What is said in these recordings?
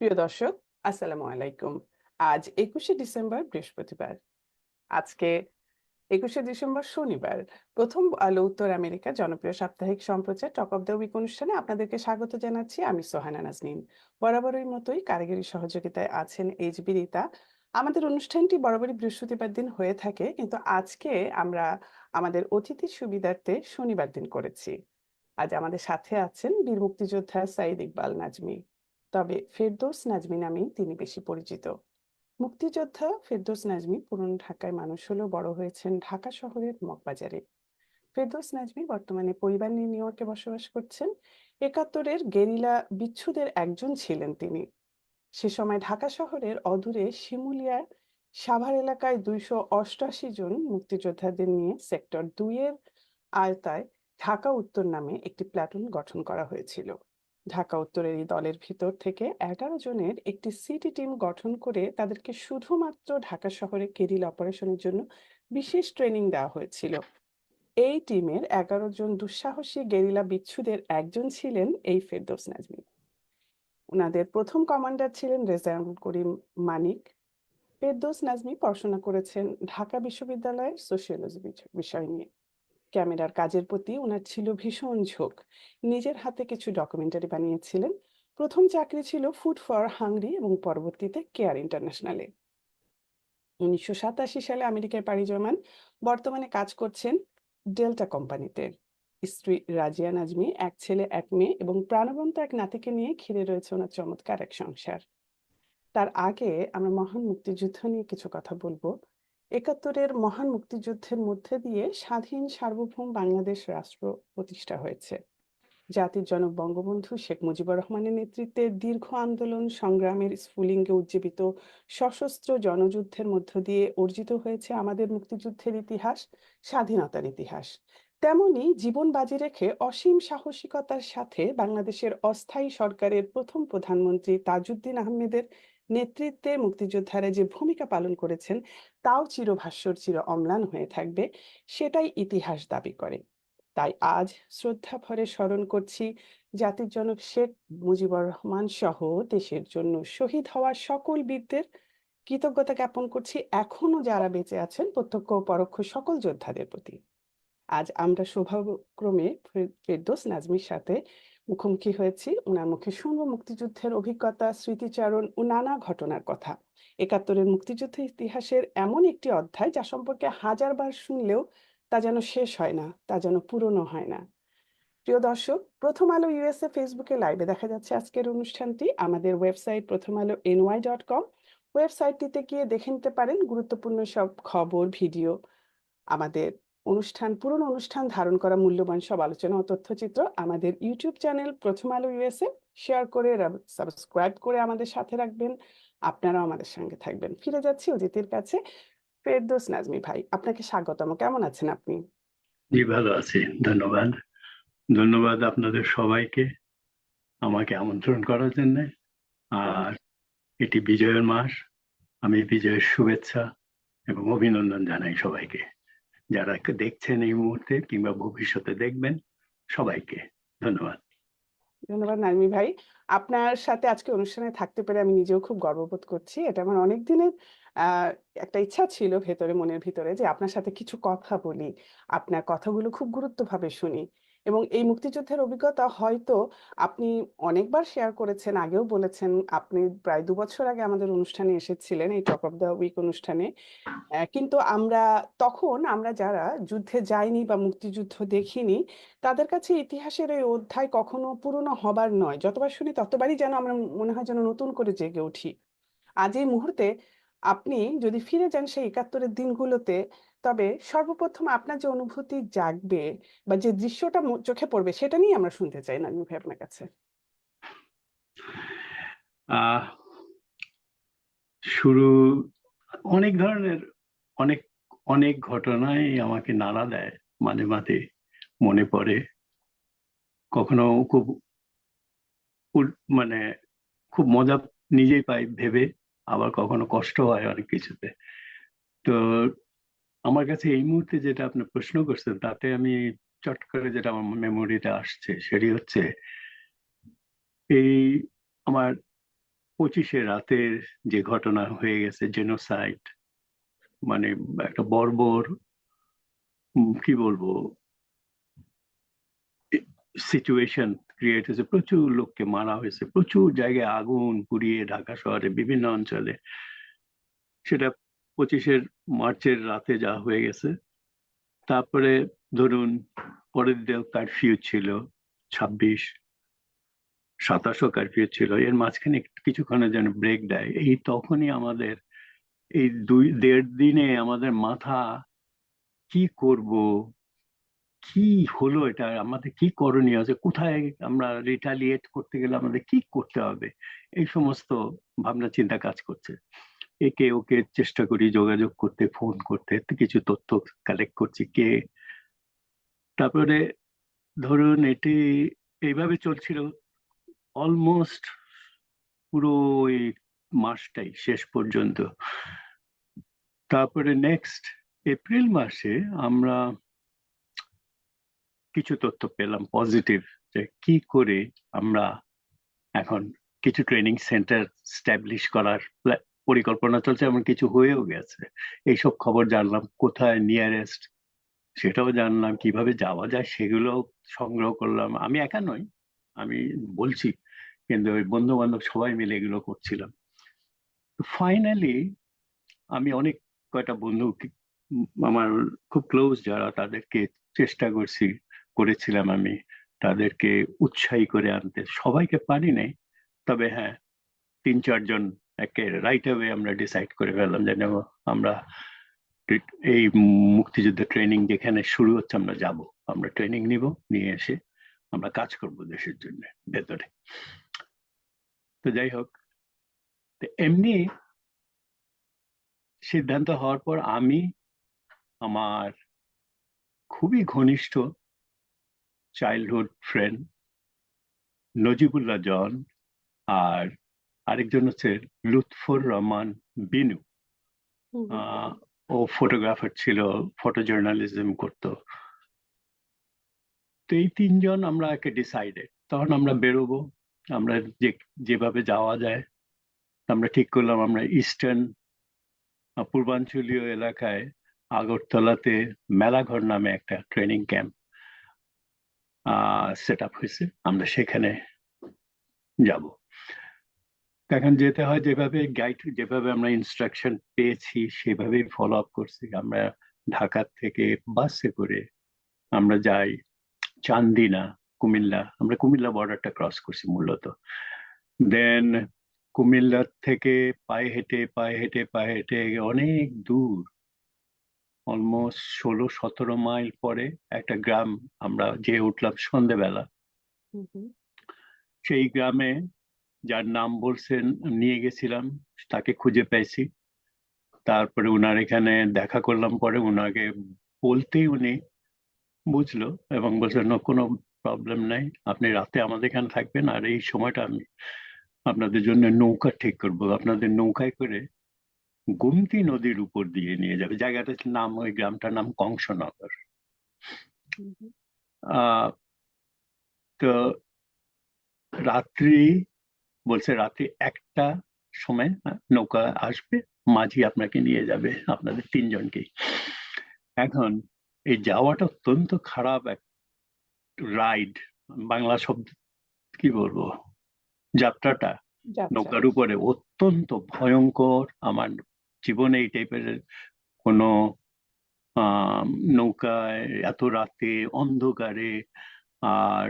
প্রিয় দর্শক, আসসালামু আলাইকুম। আজ ২১শে ডিসেম্বর বৃহস্পতিবার। আজকে ২১শে ডিসেম্বর শনিবার। প্রথম আলো উত্তর আমেরিকার জনপ্রিয় সাপ্তাহিক সম্প্রচার টক অফ দ্য উইক অনুষ্ঠানে আপনাদেরকে স্বাগত জানাচ্ছি। আমি সোহানা নাজনীন। বরাবরের মতোই কারিগরি সহযোগিতায় আছেন এইচবি রিতা। আমাদের অনুষ্ঠানটি বরাবরই বৃহস্পতিবার দিন হয়ে থাকে, কিন্তু আজকে আমরা আমাদের অতিথির সুবিধার্থে শনিবার দিন করেছি। আজ আমাদের সাথে আছেন বীর মুক্তিযোদ্ধা সাইদ ইকবাল নাজমি। তবে ফেরদৌস নাজমি নামেই তিনি বেশি পরিচিত। মুক্তিযোদ্ধা ফেরদৌস নাজমি পুরনো ঢাকায় মানুষ হলেও বড় হয়েছেন ঢাকা শহরের মগবাজারে। ফেরদৌস নাজমি বর্তমানে পরিবার নিয়ে নিউ ইয়র্কে বসবাস করছেন। একাত্তরের গেরিলা বিচ্ছুদের একজন ছিলেন তিনি। সে সময় ঢাকা শহরের অদূরে শিমুলিয়ার সাভার এলাকায় ২৮৮ জন মুক্তিযোদ্ধাদের নিয়ে সেক্টর ২ এর আওতায় ঢাকা উত্তর নামে একটি প্ল্যাটুন গঠন করা হয়েছিল। ঢাকা উত্তরের এই দলের ভিতর থেকে ১১ জনের একটি সিটি টিম গঠন করে তাদেরকে শুধুমাত্র ঢাকা শহরে গেরিলা অপারেশনের জন্য বিশেষ ট্রেনিং দেওয়া হয়েছিল। এই টিমের ১১ জন দুঃসাহসী গেরিলা বিচ্ছুদের একজন ছিলেন এই ফেরদৌস নাজমি। উনাদের প্রথম কমান্ডার ছিলেন রেজাউল করিম মানিক। ফেরদৌস নাজমি পড়াশোনা করেছেন ঢাকা বিশ্ববিদ্যালয়ের সোশিওলজি বিষয় নিয়ে। ক্যামেরার কাজের প্রতি উনার ছিল ভীষণ ঝোঁক। নিজের হাতে কিছু ডকুমেন্টারি বানিয়েছিলেন। প্রথম চাকরি ছিল ফুড ফর হাংরি এবং পরবর্তীতে কেয়ার ইন্টারন্যাশনালে। ১৯৮৭ সালে আমেরিকায় পাড়ি জমান। বর্তমানে কাজ করছেন ডেল্টা কোম্পানিতে। স্ত্রী রাজিয়া নাজমি, এক ছেলে এক মেয়ে এবং প্রাণবন্ত এক নাতিকে নিয়ে ঘিরে রয়েছে ওনার চমৎকার এক সংসার। তার আগে আমরা মহান মুক্তিযুদ্ধ নিয়ে কিছু কথা বলবো। ৭১-এর মহান মুক্তিযুদ্ধের মধ্যে দিয়ে স্বাধীন সার্বভৌম বাংলাদেশ রাষ্ট্র প্রতিষ্ঠা হয়েছে। জাতির জনক বঙ্গবন্ধু শেখ মুজিবুর রহমানের নেতৃত্বে দীর্ঘ আন্দোলন সংগ্রামের স্ফুলিঙ্গে উজ্জীবিত সশস্ত্র জনযুদ্ধের মধ্য দিয়ে অর্জিত হয়েছে আমাদের মুক্তিযুদ্ধের ইতিহাস, স্বাধীনতার ইতিহাস। তেমনি জীবন বাজি রেখে অসীম সাহসিকতার সাথে বাংলাদেশের অস্থায়ী সরকারের প্রথম প্রধানমন্ত্রী তাজউদ্দিন আহমেদের নেতৃত্বে মুক্তিযোদ্ধারা যে ভূমিকা পালন করেছেন, তাও চিরভাস্বর, চির অম্লান হয়ে থাকবে, সেটাই ইতিহাস দাবি করে। তাই আজ শ্রদ্ধা ভরে স্মরণ করছি জাতির জনক শেখ মুজিবুর রহমান সহ দেশের জন্য শহীদ হওয়া সকল বীরদের। কৃতজ্ঞতা জ্ঞাপন করছি এখনো যারা বেঁচে আছেন প্রত্যক্ষ ও পরোক্ষ সকল যোদ্ধাদের প্রতি। আজ আমরা সৌভাগ্যক্রমে ফেরদৌস নাজমির সাথে মুখোমুখি হয়েছি। উনার মুখে শুনবো মুক্তিযুদ্ধের অভিজ্ঞতা, স্মৃতিচারণ ও নানা ঘটনার কথা। ৭১-এর মুক্তিযুদ্ধ ইতিহাসের এমন একটি অধ্যায় যা সম্পর্কে হাজারবার শুনলেও তা যেন শেষ হয় না, তা যেন পূরণও হয় না। প্রিয় দর্শক, প্রথম আলো ইউএসএ ফেসবুকে লাইভে দেখা যাচ্ছে আজকের অনুষ্ঠানটি। আমাদের ওয়েবসাইট প্রথম আলো ny.com, ওয়েবসাইটটিতে গিয়ে দেখে নিতে পারেন গুরুত্বপূর্ণ সব খবর, ভিডিও, আমাদের পুরনো অনুষ্ঠান ধারণ করা মূল্যবান সব আলোচনা ও তথ্যচিত্র। আমাদের ইউটিউব চ্যানেল প্রথম আলো ইউএসএ শেয়ার করে সাবস্ক্রাইব করে আমাদের সাথে রাখবেন। আপনারাও আমাদের সঙ্গে থাকবেন। ফিরে যাচ্ছি অতিথির কাছে। ফেরদৌস নাজমি ভাই, আপনাকে স্বাগতম। কেমন আছেন আপনি? জি, ভালো আছি, ধন্যবাদ। ধন্যবাদ আপনাদের সবাইকে আমাকে আমন্ত্রণ করার জন্য। আর এটি বিজয়ের মাস, আমি বিজয়ের শুভেচ্ছা এবং অভিনন্দন জানাই সবাইকে, যারা দেখছেন এই মুহূর্তে কিংবা ভবিষ্যতে দেখবেন, সবাইকে ধন্যবাদ। ধন্যবাদ নাজমি ভাই। আপনার সাথে আজকে অনুষ্ঠানে থাকতে পেরে আমি নিজেও খুব গর্ববোধ করছি। এটা আমার অনেক দিনের আ একটা ইচ্ছা ছিল ভেতরে, মনের ভিতরে, যে আপনার সাথে কিছু কথা বলি। আপনার কথাগুলো খুব গুরুত্বভাবে শুনি। এবং এই মুক্তিযুদ্ধের অভিজ্ঞতা হয়তো আপনি অনেকবার শেয়ার করেছেন, আগেও বলেছেন। আপনি প্রায় ২ বছর আগে আমাদের অনুষ্ঠানে এসেছিলেন, এই টক অফ দ্য উইক অনুষ্ঠানে। কিন্তু তখন আমরা যারা যুদ্ধে যাইনি বা মুক্তিযুদ্ধ দেখিনি, তাদের কাছে ইতিহাসের এই অধ্যায় কখনো পুরনো হবার নয়। যতবার শুনি ততবারই যেন আমরা মনে হয় যেন নতুন করে জেগে উঠি। আজ এই মুহূর্তে আপনি যদি ফিরে যান সেই ৭১-এর দিনগুলোতে, তবে সর্বপ্রথম আপনার যে অনুভূতি জাগবে বা যে দৃশ্যটা চোখে পড়বে, সেটা নিয়ে আমরা শুনতে চাই নাজমুল ভাই আপনার কাছে। আহ শুরু অনেক ধরনের, অনেক অনেক ঘটনাই আমাকে নাড়া দেয়, মাঝে মাঝে মনে পড়ে। কখনো খুব মানে খুব মজা নিজেই পাই ভেবে, আবার কখনো কষ্ট হয় অনেক কিছুতে। তো আমার কাছে এই মুহূর্তে যেটা আপনি প্রশ্ন করছেন, তাতে আমি চট করে যেটা আমার মেমোরিতে আসছে সেটি হচ্ছে এই আমার 25-এ রাতের যে ঘটনা হয়ে গেছে, জেনোসাইড, মানে একটা বর্বর, কি বলবো, সিচুয়েশন ক্রিয়েট হয়েছে, প্রচুর লোককে মারা হয়েছে, প্রচুর জায়গায় আগুন পুড়িয়ে, ঢাকা শহরে বিভিন্ন অঞ্চলে। সেটা 25-এর মার্চের রাতে যা হয়ে গেছে। তারপরে ধরুন পরের দিন কারফিউ ছিল, 26, 27ও কারফিউ ছিল, এর মাঝখানে কিছুক্ষণের জন্য ব্রেক দেয়। এই তখনই আমাদের এই 2.5 দিনে আমাদের মাথা, কি করব, কি হলো, এটা আমাদের কি করণীয় আছে, কোথায় আমরা রিটালিয়েট করতে গেলে আমাদের কি করতে হবে, এই সমস্ত ভাবনা চিন্তা কাজ করছে। একে ওকে চেষ্টা করি যোগাযোগ করতে, ফোন করতে, কিছু তথ্য কালেক্ট করছি কে। তারপরে ধরুন এটি এইভাবে চলছিল অলমোস্ট পুরো ওই মাসটাই শেষ পর্যন্ত। তারপরে নেক্সট এপ্রিল মাসে আমরা কিছু তথ্য পেলাম পজিটিভ, যে কি করে আমরা এখন কিছু ট্রেনিং সেন্টার স্ট্যাবলিশ করার পরিকল্পনা চলছে, এমন কিছু হয়েও গেছে। এইসব খবর জানলাম, কোথায় নিয়ারেস্ট সেটাও জানলাম, কিভাবে যাওয়া যায় সেগুলো সংগ্রহ করলাম। আমি একা নই, আমি বলছি, কিন্তু ওই বন্ধু বান্ধব সবাই মিলে এগুলো করছিলাম। ফাইনালি আমি অনেক কয়টা বন্ধু, আমার খুব ক্লোজ যারা, তাদেরকে চেষ্টা করেছিলাম আমি তাদেরকে উৎসাহী করে আনতে। সবাইকে পারি নাই, তবে হ্যাঁ 3-4 জন একে রাইট অ্যাওয়ে আমরা ডিসাইড করে ফেললাম যে নেব, আমরা এই মুক্তিযুদ্ধ ট্রেনিং যেখানে শুরু হচ্ছে আমরা যাব, আমরা ট্রেনিং নিব, নিয়ে এসে আমরা কাজ করব দেশের জন্য ভেতরে। তো যাই হোক, তো এমনি সিদ্ধান্ত হওয়ার পর আমি আমার খুবই ঘনিষ্ঠ চাইল্ডহুড ফ্রেন্ড নজিবুল্লাহ জন, আর আরেকজন হচ্ছে লুৎফর রহমান বিনু। হুম হুম। আহ, ও ফটোগ্রাফার ছিল, ফটো জার্নালিজম করতো। তো এই 3 জন আমরা একে ডিসাইডেড, তখন আমরা বেরোবো, আমরা যেভাবে যাওয়া যায় আমরা ঠিক করলাম। আমরা ইস্টার্ন পূর্বাঞ্চলীয় এলাকায় আগরতলাতে মেলাঘর নামে একটা ট্রেনিং ক্যাম্প সেট আপ হয়েছে, আমরা সেখানে যাব। এখন যেতে হয় যেভাবে গাইড, যেভাবে আমরা ইনস্ট্রাকশন পেয়েছি সেভাবেই ফলো আপ করছি আমরা। ঢাকা থেকে বাসে করে আমরা যাই চান্দিনা, কুমিল্লা। আমরা কুমিল্লা বর্ডারটা ক্রস করছি মূলত। দেন কুমিল্লা থেকে পায়ে হেঁটে পায়ে হেঁটে পায়ে হেঁটে অনেক দূর, অলমোস্ট 16-17 মাইল পরে একটা গ্রাম আমরা যে উঠলাম সন্ধেবেলা। হুম হুম। সেই গ্রামে যার নাম বলছেন নিয়ে গেছিলাম, তাকে খুঁজে পেয়েছি। তারপরে উনার এখানে দেখা করলাম, পরে উনাকে বলতেই উনি বুঝলো এবং বলছেন কোনো প্রবলেম নাই, আপনি রাতে আমাদের এখানে থাকবেন, আর এই সময়টা আমি আপনাদের জন্য নৌকা ঠিক করবো, আপনাদের নৌকায় করে গোমতী নদীর উপর দিয়ে নিয়ে যাবে। জায়গাটার নাম, ওই গ্রামটার নাম কংসনগর। হুম হুম। আহ তো রাত্রি বলছে রাত্রি 1টা সময় নৌকা আসবে, মাঝি আপনাকে নিয়ে যাবে, আপনাদের 3 জনকেই। এখন এই যাওয়াটা অত্যন্ত খারাপ এক রাইড, বাংলা শব্দ কি বলবো, যাত্রাটা যাত্রা। নৌকার উপরে অত্যন্ত ভয়ঙ্কর। আমার জীবনে এই টাইপের কোনো আহ নৌকায় এত রাতে অন্ধকারে আর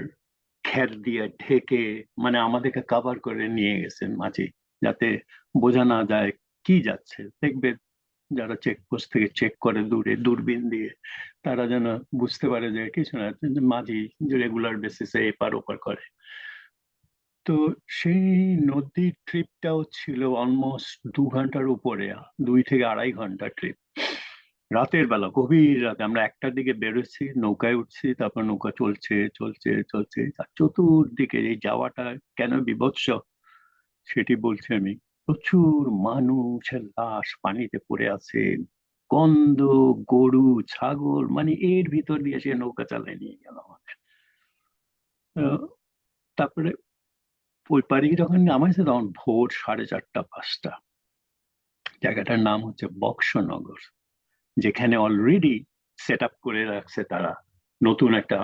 খের দিয়ে ঢেকে, মানে আমাদেরকে কাভার করে নিয়ে গেছেন মাঝি, যাতে বোঝা না যায় কি যাচ্ছে। দেখবে যারা চেকপোস্ট থেকে চেক করে দূরে দূরবীন দিয়ে, তারা যেন বুঝতে পারে যে কিছু না, মাঝি রেগুলার বেসিসে এপার ওপার করে। তো সেই নদীর ট্রিপটাও ছিল অলমোস্ট 2 ঘন্টার উপরে, 2 থেকে আড়াই ঘন্টা ট্রিপ। রাতের বেলা, গভীর রাতে আমরা 1টার দিকে বেরোচ্ছি, নৌকায় উঠছি, তারপর নৌকা চলছে চলছে চলছে, আর চতুর্দিকে এই যাওয়াটা কেন বিভৎস সেটি বলছি আমি। প্রচুর মানুষের লাশ পানিতে পড়ে আছে, গন্ধ, গরু ছাগল, মানে এর ভিতর দিয়ে সে নৌকা চালায় নিয়ে গেল আমাদের। আহ, তারপরে ওই পাড়ি যখন নামাইছে তখন ভোর 4:30-5টা। জায়গাটার নাম হচ্ছে বক্সনগর, যেখানে অলরেডি সেট আপ করে রাখছে তারা। নতুন একটা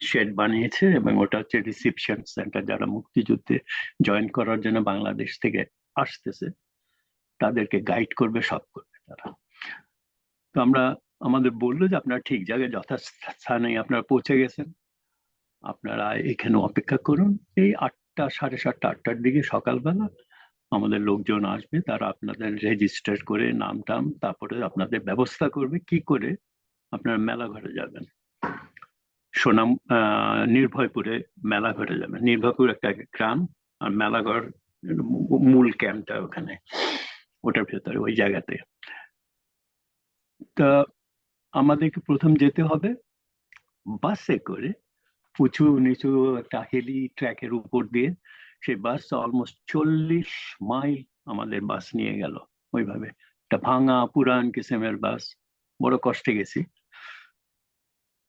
শেড বানিয়েছে এবং ওটা হচ্ছে রিসিপশন সেন্টার। যারা মুক্তিযুদ্ধে জয়েন করার জন্য বাংলাদেশ থেকে আসতেছে তাদেরকে গাইড করবে, সব করবে তারা। তো আমাদের বললো যে আপনারা ঠিক জায়গায় যথাস্থানে আপনারা পৌঁছে গেছেন, আপনারা এখানে অপেক্ষা করুন। এই 8টা, 7:30, 8টার দিকে সকালবেলা আমাদের লোকজন আসবে, তারা আপনাদের রেজিস্টার করে নাম টাম, তারপরে আপনাদের ব্যবস্থা করবে কি করে আপনারা মেলা ঘরে যাবেন। নির্ভয়পুরে মেলা ঘরে যাবেন। নির্ভয়পুর একটা গ্রাম, আর মেলাঘর মূল ক্যাম্পটা ওখানে, ওটার ভেতরে ওই জায়গাতে। তা আমাদেরকে প্রথম যেতে হবে বাসে করে, উঁচু নিচু একটা হিলি ট্র্যাকের উপর দিয়ে। সেই বাস অলমোস্ট 40 মাইল আমাদের বাস নিয়ে গেল ওইভাবে। একটা ভাঙা পুরান কিসেমের বাস, বড় কষ্টে গেছি।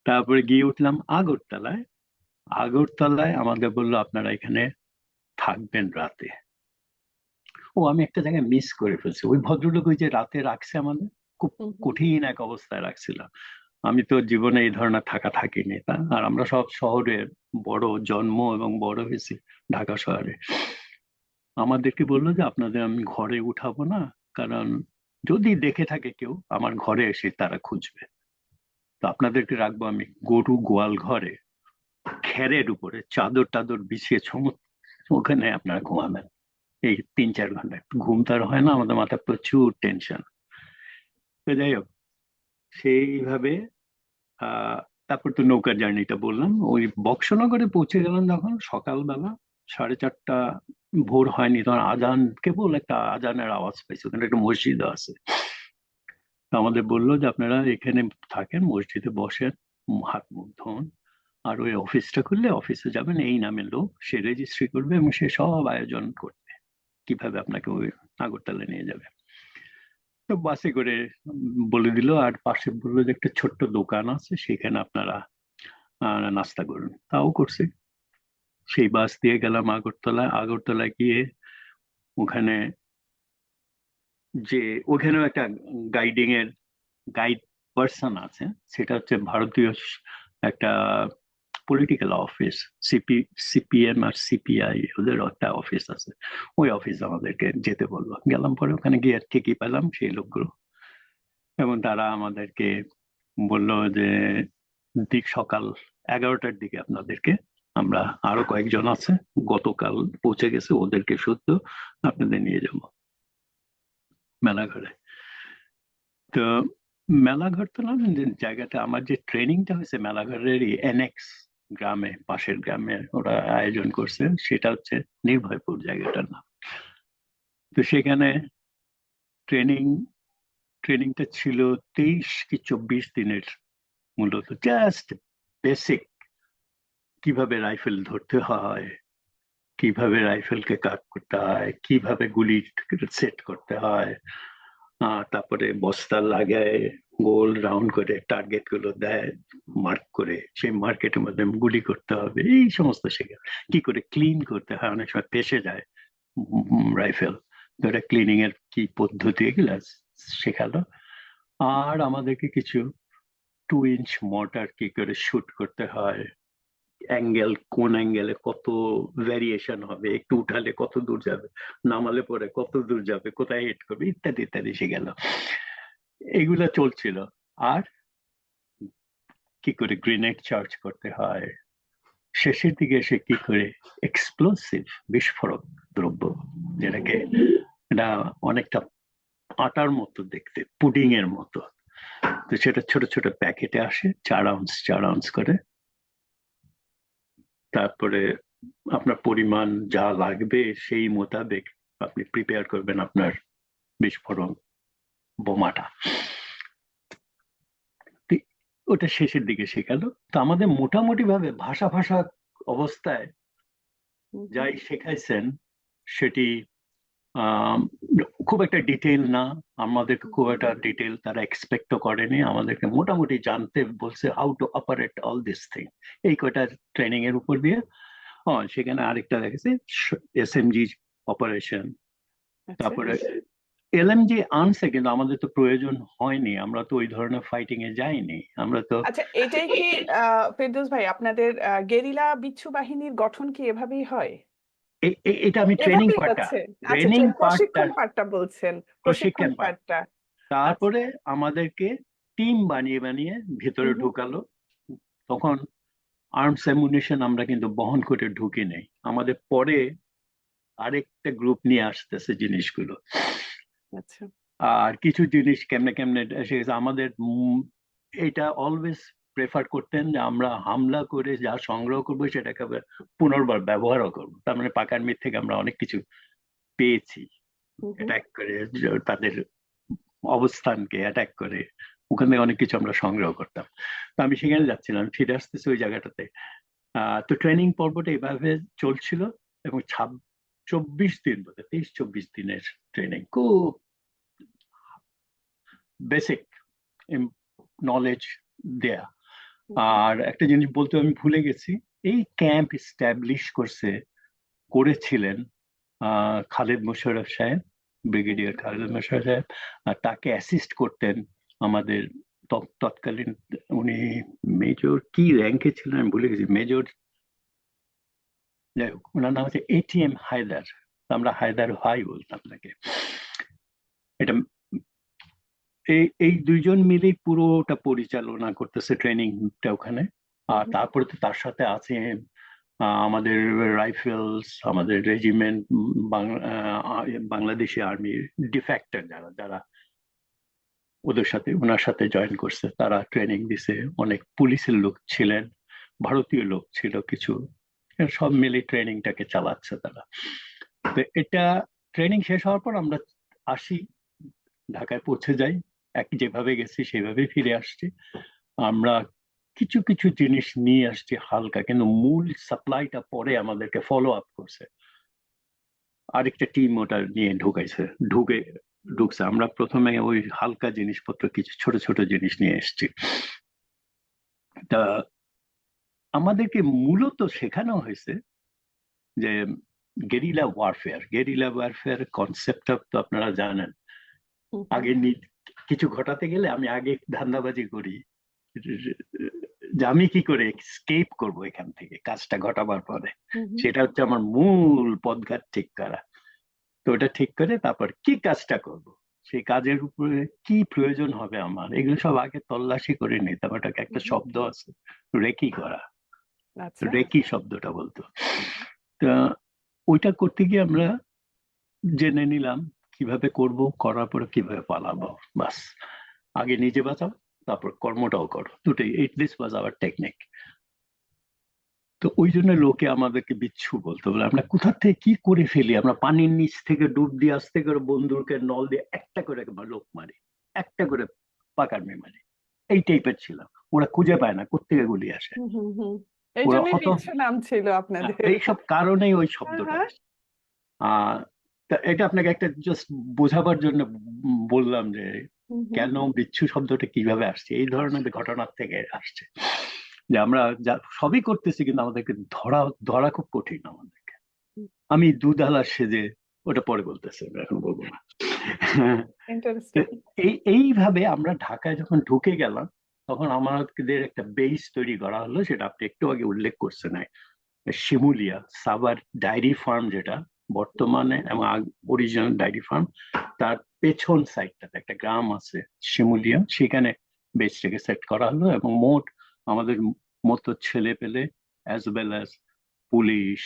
তারপরে গিয়ে উঠলাম আগরতলায়। আগরতলায় আমাদের বললো আপনারা এখানে থাকবেন রাতে। আমি একটা জায়গায় মিস করে ফেলছি। ওই ভদ্রলোক ওই যে রাতে রাখছে আমাদের, খুব হুম হুম। কঠিন এক অবস্থায় রাখছিল। আমি তো জীবনে এই ধরনের থাকা থাকিনি তা। আর আমরা সব শহরের বড় জন্ম এবং বড় হয়েছি ঢাকা শহরে। আমাদেরকে বললো যে আপনাদের আমি ঘরে উঠাবো না, কারণ যদি দেখে থাকে কেউ আমার ঘরে এসে তারা খুঁজবে। তো আপনাদেরকে রাখবো আমি গরু গোয়াল ঘরে, খেরের উপরে চাদর টাদর বিছিয়ে ওখানে আপনারা ঘুমাবেন এই 3-4 ঘন্টা। ঘুম তো আর হয় না, আমাদের মাথায় প্রচুর টেনশন। তো যাই হোক, সেইভাবে আহ তারপর তো নৌকার জার্নিটা বললাম। ওই বক্সনগরে পৌঁছে গেলাম যখন সকালবেলা 4:30, ভোর হয়নি তখন আজান, কেবল একটা আজানের আওয়াজ পাইছি। ওখানে একটা মসজিদ আছে। তো আমাদের বললো যে আপনারা এখানে থাকেন, মসজিদে বসেন, হাত মুখ ধোন, আর ওই অফিসটা খুললে অফিসে যাবেন, এই নামে লোক, সে রেজিস্ট্রি করবে এবং সে সব আয়োজন করবে কিভাবে আপনাকে ওই আগরতলা নিয়ে যাবে। তো বাসে করে বলে দিল। আর পাশে বললো যে একটা ছোট্ট দোকান আছে, সেখানে আপনারা নাস্তা করুন। তাও করছে। সেই বাস দিয়ে গেলাম আগরতলা। আগরতলা গিয়ে ওখানে যে ওখানেও একটা গাইডিং এর গাইড পার্সন আছে। সেটা হচ্ছে ভারতীয় একটা পলিটিক্যাল অফিস, সিপিএম আর সিপিআই, ওদের একটা অফিস আছে। ওই অফিস আমাদেরকে যেতে বললো। গেলাম, পরে ওখানে গিয়ে ঠিকই পেলাম সেই লোকগুলো, এবং তারা আমাদেরকে বলল যে সকাল 11টার দিকে আপনাদেরকে, আমরা আরো কয়েকজন আছে গতকাল পৌঁছে গেছে, ওদেরকে শুদ্ধ আপনাদের নিয়ে যাব মেলাঘরে। তো মেলাঘর তো না, যে জায়গাটা আমার যে ট্রেনিংটা হয়েছে মেলাঘরেরই এনএক্স গ্রামে, পাশের গ্রামে ওরা আয়োজন করছে, সেটা হচ্ছে নির্ভয়পুর জায়গাটার নাম। তো সেখানে ট্রেনিং ট্রেনিংটা ছিল 23 কি 24 দিনের। মূলত জাস্ট বেসিক, কিভাবে রাইফেল ধরতে হয়, কিভাবে রাইফেলকে কাট করতে হয়, কিভাবে গুলি সেট করতে হয়, তারপরে বস্তা লাগায় গোল রাউন্ড করে টার্গেট গুলো দেয়, মার্ক করে সেই মার্কেটের মধ্যে গুলি করতে হবে, এই সমস্ত শেখা। কি করে ক্লিন করতে হয়, অনেক সময় ফেসে যায় রাইফেল, ধরে ক্লিনিং এর কি পদ্ধতি, এগুলো শেখালো। আর আমাদেরকে কিছু 2 ইঞ্চ মর্টার কি করে শুট করতে হয়, অ্যাঙ্গেল, কোন অ্যাঙ্গেলে কত ভ্যারিয়েশন হবে, একটু উঠালে কত দূর যাবে, নামালে পরে কত দূর যাবে, কোথায় হিট করবে, ইত্যাদি ইত্যাদি শিখে গেল। এগুলা চলছিল। আর কি করে গ্রেনেড চার্জ করতে হয়, শেষের দিকে এসে কি করে এক্সপ্লোসিভ বিস্ফোরক দ্রব্য, যেটাকে এটা অনেকটা আটার মতো দেখতে, পুডিং এর মতো, তো সেটা ছোট ছোট প্যাকেটে আসে 4 আউন্স করে। তারপরে আপনার পরিমাণ যা লাগবে সেই মোতাবেক আপনি প্রিপেয়ার করবেন আপনার বিস্ফোরণ বোমাটা। ওটা শেষের দিকে শেখালো। তো আমাদের মোটামুটি ভাবে ভাষা ভাষা অবস্থায় যাই শেখাইছেন সেটি আহ খুব একটা ডিটেল না, আমাদেরকে খুব একটা ডিটেল তারা এক্সপেক্টও করেনি। আমাদেরকে মোটামুটি জানতে বলছে how to operate all this thing. এই কয়টা ট্রেনিং এর উপর দিয়ে হ্যাঁ, সেখানে আরেকটা দেখেছি এসএমজি অপারেশন। আচ্ছা তারপরে এলএমজি আনছে, কিন্তু আমাদের তো প্রয়োজন হয়নি, আমরা তো ওই ধরনের ফাইটিং এ যাইনি, আমরা তো আচ্ছা, এটাই কি ফেরদৌস ভাই আপনাদের গেরিলা বিচ্ছু বাহিনীর গঠন কি এভাবেই হয়? এটা আমি ট্রেনিং এভাবেই পার্টটা, হচ্ছে? আচ্ছা, ট্রেনিং যে পার্টটা, প্রশিক্ষণ পাঠটা বলছেন, প্রশিক্ষণ প্রশিক্ষণ পার্ট। পাঠটা। আচ্ছা। তারপরে আমাদেরকে টিম বানিয়ে বানিয়ে ভিতরে হুম হুম ঢুকালো। তখন আর্মস অ্যামুনিশন আমরা কিন্তু বহন করে ঢুকি নেই, আমাদের পরে আরেকটা গ্রুপ নিয়ে আসতেছে জিনিসগুলো। আচ্ছা আর কিছু জিনিস কেমনে কেমনে এসে গেছে আমাদের। এটা অলওয়েজ প্রেফার করতেন যে আমরা হামলা করে যা সংগ্রহ করবো সেটাকে আবার পুনর্বার ব্যবহারও করবো। তার মানে পাক আর্মির থেকে আমরা অনেক কিছু পেয়েছি, হুম হুম অ্যাটাক করে, তাদের অবস্থানকে অ্যাটাক করে ওখান থেকে অনেক কিছু আমরা সংগ্রহ করতাম। তো আমি সেখানে যাচ্ছিলাম, ফিরে আসতেছি ওই জায়গাটাতে। তো ট্রেনিং পর্বটা এইভাবে চলছিল, এবং 24 দিন, বোধ হয় 23-24 দিনের ট্রেনিং, খুব বেসিক নলেজ দেয়া। হুম হুম। আর একটা জিনিস বলতে আমি ভুলে গেছি, এই ক্যাম্প স্টাবলিশ করেছিলেন খালেদ মোশাররফ সাহেব, হুম ব্রিগেডিয়ার হুম। খালেদ মোশাররফ সাহেব। আর তাকে অ্যাসিস্ট করতেন আমাদের তৎকালীন, উনি মেজর কি র্যাঙ্কে ছিলেন আমি ভুলে গেছি, মেজর, যাই হোক ওনার নাম হচ্ছে এটিএম হায়দার, আমরা হায়দার ভাই বলতাম তাকে। এটা এই দুইজন মিলেই পুরোটা পরিচালনা করতেছে ট্রেনিংটা ওখানে। হুম আর হুম। তারপরে তো তার সাথে আছে আমাদের রাইফেলস, আমাদের রেজিমেন্ট, বাংলাদেশি আর্মির ডিফেক্টর যারা যারা ওনার সাথে জয়েন করছে, তারা ট্রেনিং দিছে। অনেক পুলিশের লোক ছিলেন, ভারতীয় লোক ছিল কিছু, সব মিলে ট্রেনিংটাকে চালাচ্ছে তারা। তো এটা ট্রেনিং শেষ হওয়ার পর আমরা আসি, ঢাকায় পৌঁছে যাই, যেভাবে গেছি সেভাবেই ফিরে আসছি। আমরা কিছু কিছু জিনিস নিয়ে আসছি হালকা, কিন্তু মূল সাপ্লাইটা পরে আমাদেরকে ফলো আপ করছে আরেকটা টিম, ওটা নিয়ে ঢুকছে। আমরা প্রথমে ওই হালকা জিনিসপত্র, কিছু ছোট ছোট জিনিস নিয়ে এসেছি। তা আমাদেরকে মূলত শেখানো হয়েছে যে গেরিলা ওয়ারফেয়ার কনসেপ্টটা তো আপনারা জানেন। হুম হুম। আগে কিছু ঘটাতে গেলে আমি আগে ধান্দাবাজি করি যে আমি কি করে এসকেপ করব এখান থেকে কাজটা ঘটাবার পরে। হুম হুম। সেটা হচ্ছে আমার মূল পথঘাট ঠিক করা। তো ওটা ঠিক করে তারপর কি কাজটা করব, সেই কাজের উপরে কি প্রয়োজন হবে আমার, এগুলো সব আগে তল্লাশি করে নিতাম। ওটাকে হুম একটা হুম। শব্দ আছে, রেকি করা, আচ্ছা। রেকি শব্দটা বলতো। তা ওইটা করতে গিয়ে আমরা জেনে নিলাম কিভাবে করব, করার পরে কিভাবে পালাবো। বাস, আগে নিজে বাঁচাও, তারপর কর্মটাও করো, দুটোই। This was our technique. তো ওই জন্য লোকে আমাদেরকে বিচ্ছু বলতো, বলে আমরা কোথা থেকে কি করে ফেলি, আমরা পানির নিচ থেকে ডুব দিয়ে আসতে করে বন্দুকের নল দিয়ে একটা করে লোক মারি, একটা করে পাকার মারি। এই টাইপের ছিলাম, ওরা খুঁজে পায় না কোত্থেকে গুলি আসে। হুম হুম হুম। এই ওরা জন্যই হত, বিচ্ছু নাম ছিল আপনাদের। এইসব কারণেই ওই হ্যাঁ শব্দটা হ্যাঁ। আসে। আহ তা এটা আপনাকে একটা জাস্ট বোঝাবার জন্য বললাম যে হুম হুম। কেন বিচ্ছু শব্দটা কিভাবে আসছে, এই ধরনের ঘটনার থেকে আসছে। যে আমরা যা সবই করতেছি, কিন্তু আমাদেরকে ধরা ধরা খুব কঠিন আমাদেরকে। আমি দুধালা সেজে, ওটা পরে বলতেছি, এখন বলবো না। তো ইন্টারেস্টিং। এইভাবে আমরা ঢাকায় যখন ঢুকে গেলাম, তখন আমাদের একটা বেস তৈরি করা হলো, সেটা আপনি একটু আগে উল্লেখ করছেন, শিমুলিয়া সাবার ডায়েরি ফার্ম, যেটা বর্তমানে এবং অরিজিনাল ডায়েরি ফার্ম, তার পেছন সাইডটাতে একটা গ্রাম আছে শিমুলিয়া, সেখানে বেসটাকে সেট করা হলো। এবং মোট আমাদের মতো ছেলে পেলে, as well as police,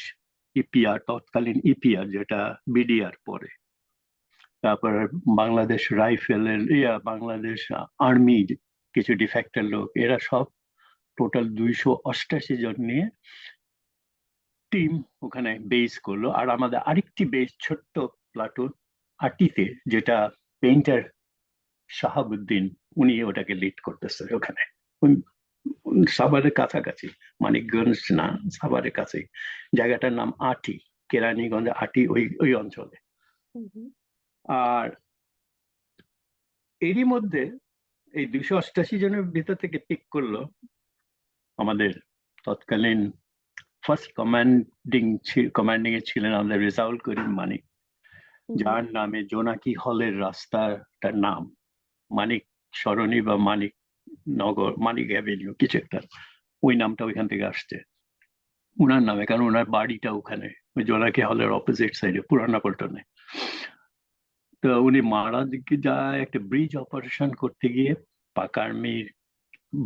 EPR, তৎকালীন ইপিআর যেটা বিডিআর পরে, তারপর বাংলাদেশ রাইফেলের বাংলাদেশ আর্মি কিছু ডিফেক্টের লোক, এরা সব টোটাল 288 জন নিয়ে টিম ওখানে বেস করলো। আর আমাদের আরেকটি বেস, ছোট্ট প্লাটুন আটিতে, যেটা পেইন্টার শাহাবুদ্দিন, উনি ওটাকে লিড করতেছে ওখানে, সাভারের কাছাকাছি, মানিকগঞ্জ না, সাভারের কাছে, জায়গাটার নাম আটি, কেরানীগঞ্জ আটি, ওই ওই অঞ্চলে। হুম হুম। আর এরই মধ্যে এই 288 জনের ভিতর থেকে পিক করলো আমাদের তৎকালীন ফার্স্ট কমান্ডিং এ ছিলেন আমাদের রেজাউল করিম মানিক, যার নামে জোনাকি হলের রাস্তাটার নাম মানিক সরণি বা মানিক নগর, মানিক অ্যাভিনিউ কিছু একটা, ওই নামটা ওইখান থেকে আসছে উনার নামে, কারণ ওনার বাড়িটা ওখানে ওই জোনাকি হলের অপোজিট সাইডে পুরানা পল্টনে। তো উনি মারা দিকে যায় একটা ব্রিজ অপারেশন করতে গিয়ে, পাক আর্মির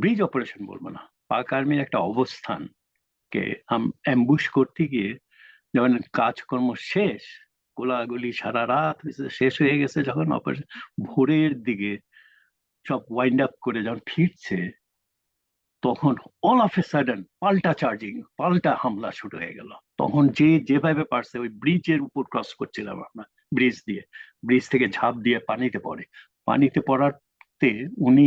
ব্রিজ অপারেশন বলবো না, পাক আর্মির একটা অবস্থানকে অ্যাম্বুশ করতে গিয়ে যখন কাজকর্ম শেষ, গোলাগুলি সারা রাত শেষ হয়ে গেছে, যখন অপারেশন ভোরের দিকে সব ওয়াইন্ড আপ করে যখন ফিরছে, তখন অল অফ এ সাডেন পাল্টা হামলা শুরু হয়ে গেল। তখন যে যেভাবে পারছে ওই ব্রিজের উপর ক্রস করছিলাম আমরা, ব্রিজ থেকে ঝাঁপ দিয়ে পানিতে পড়াতে উনি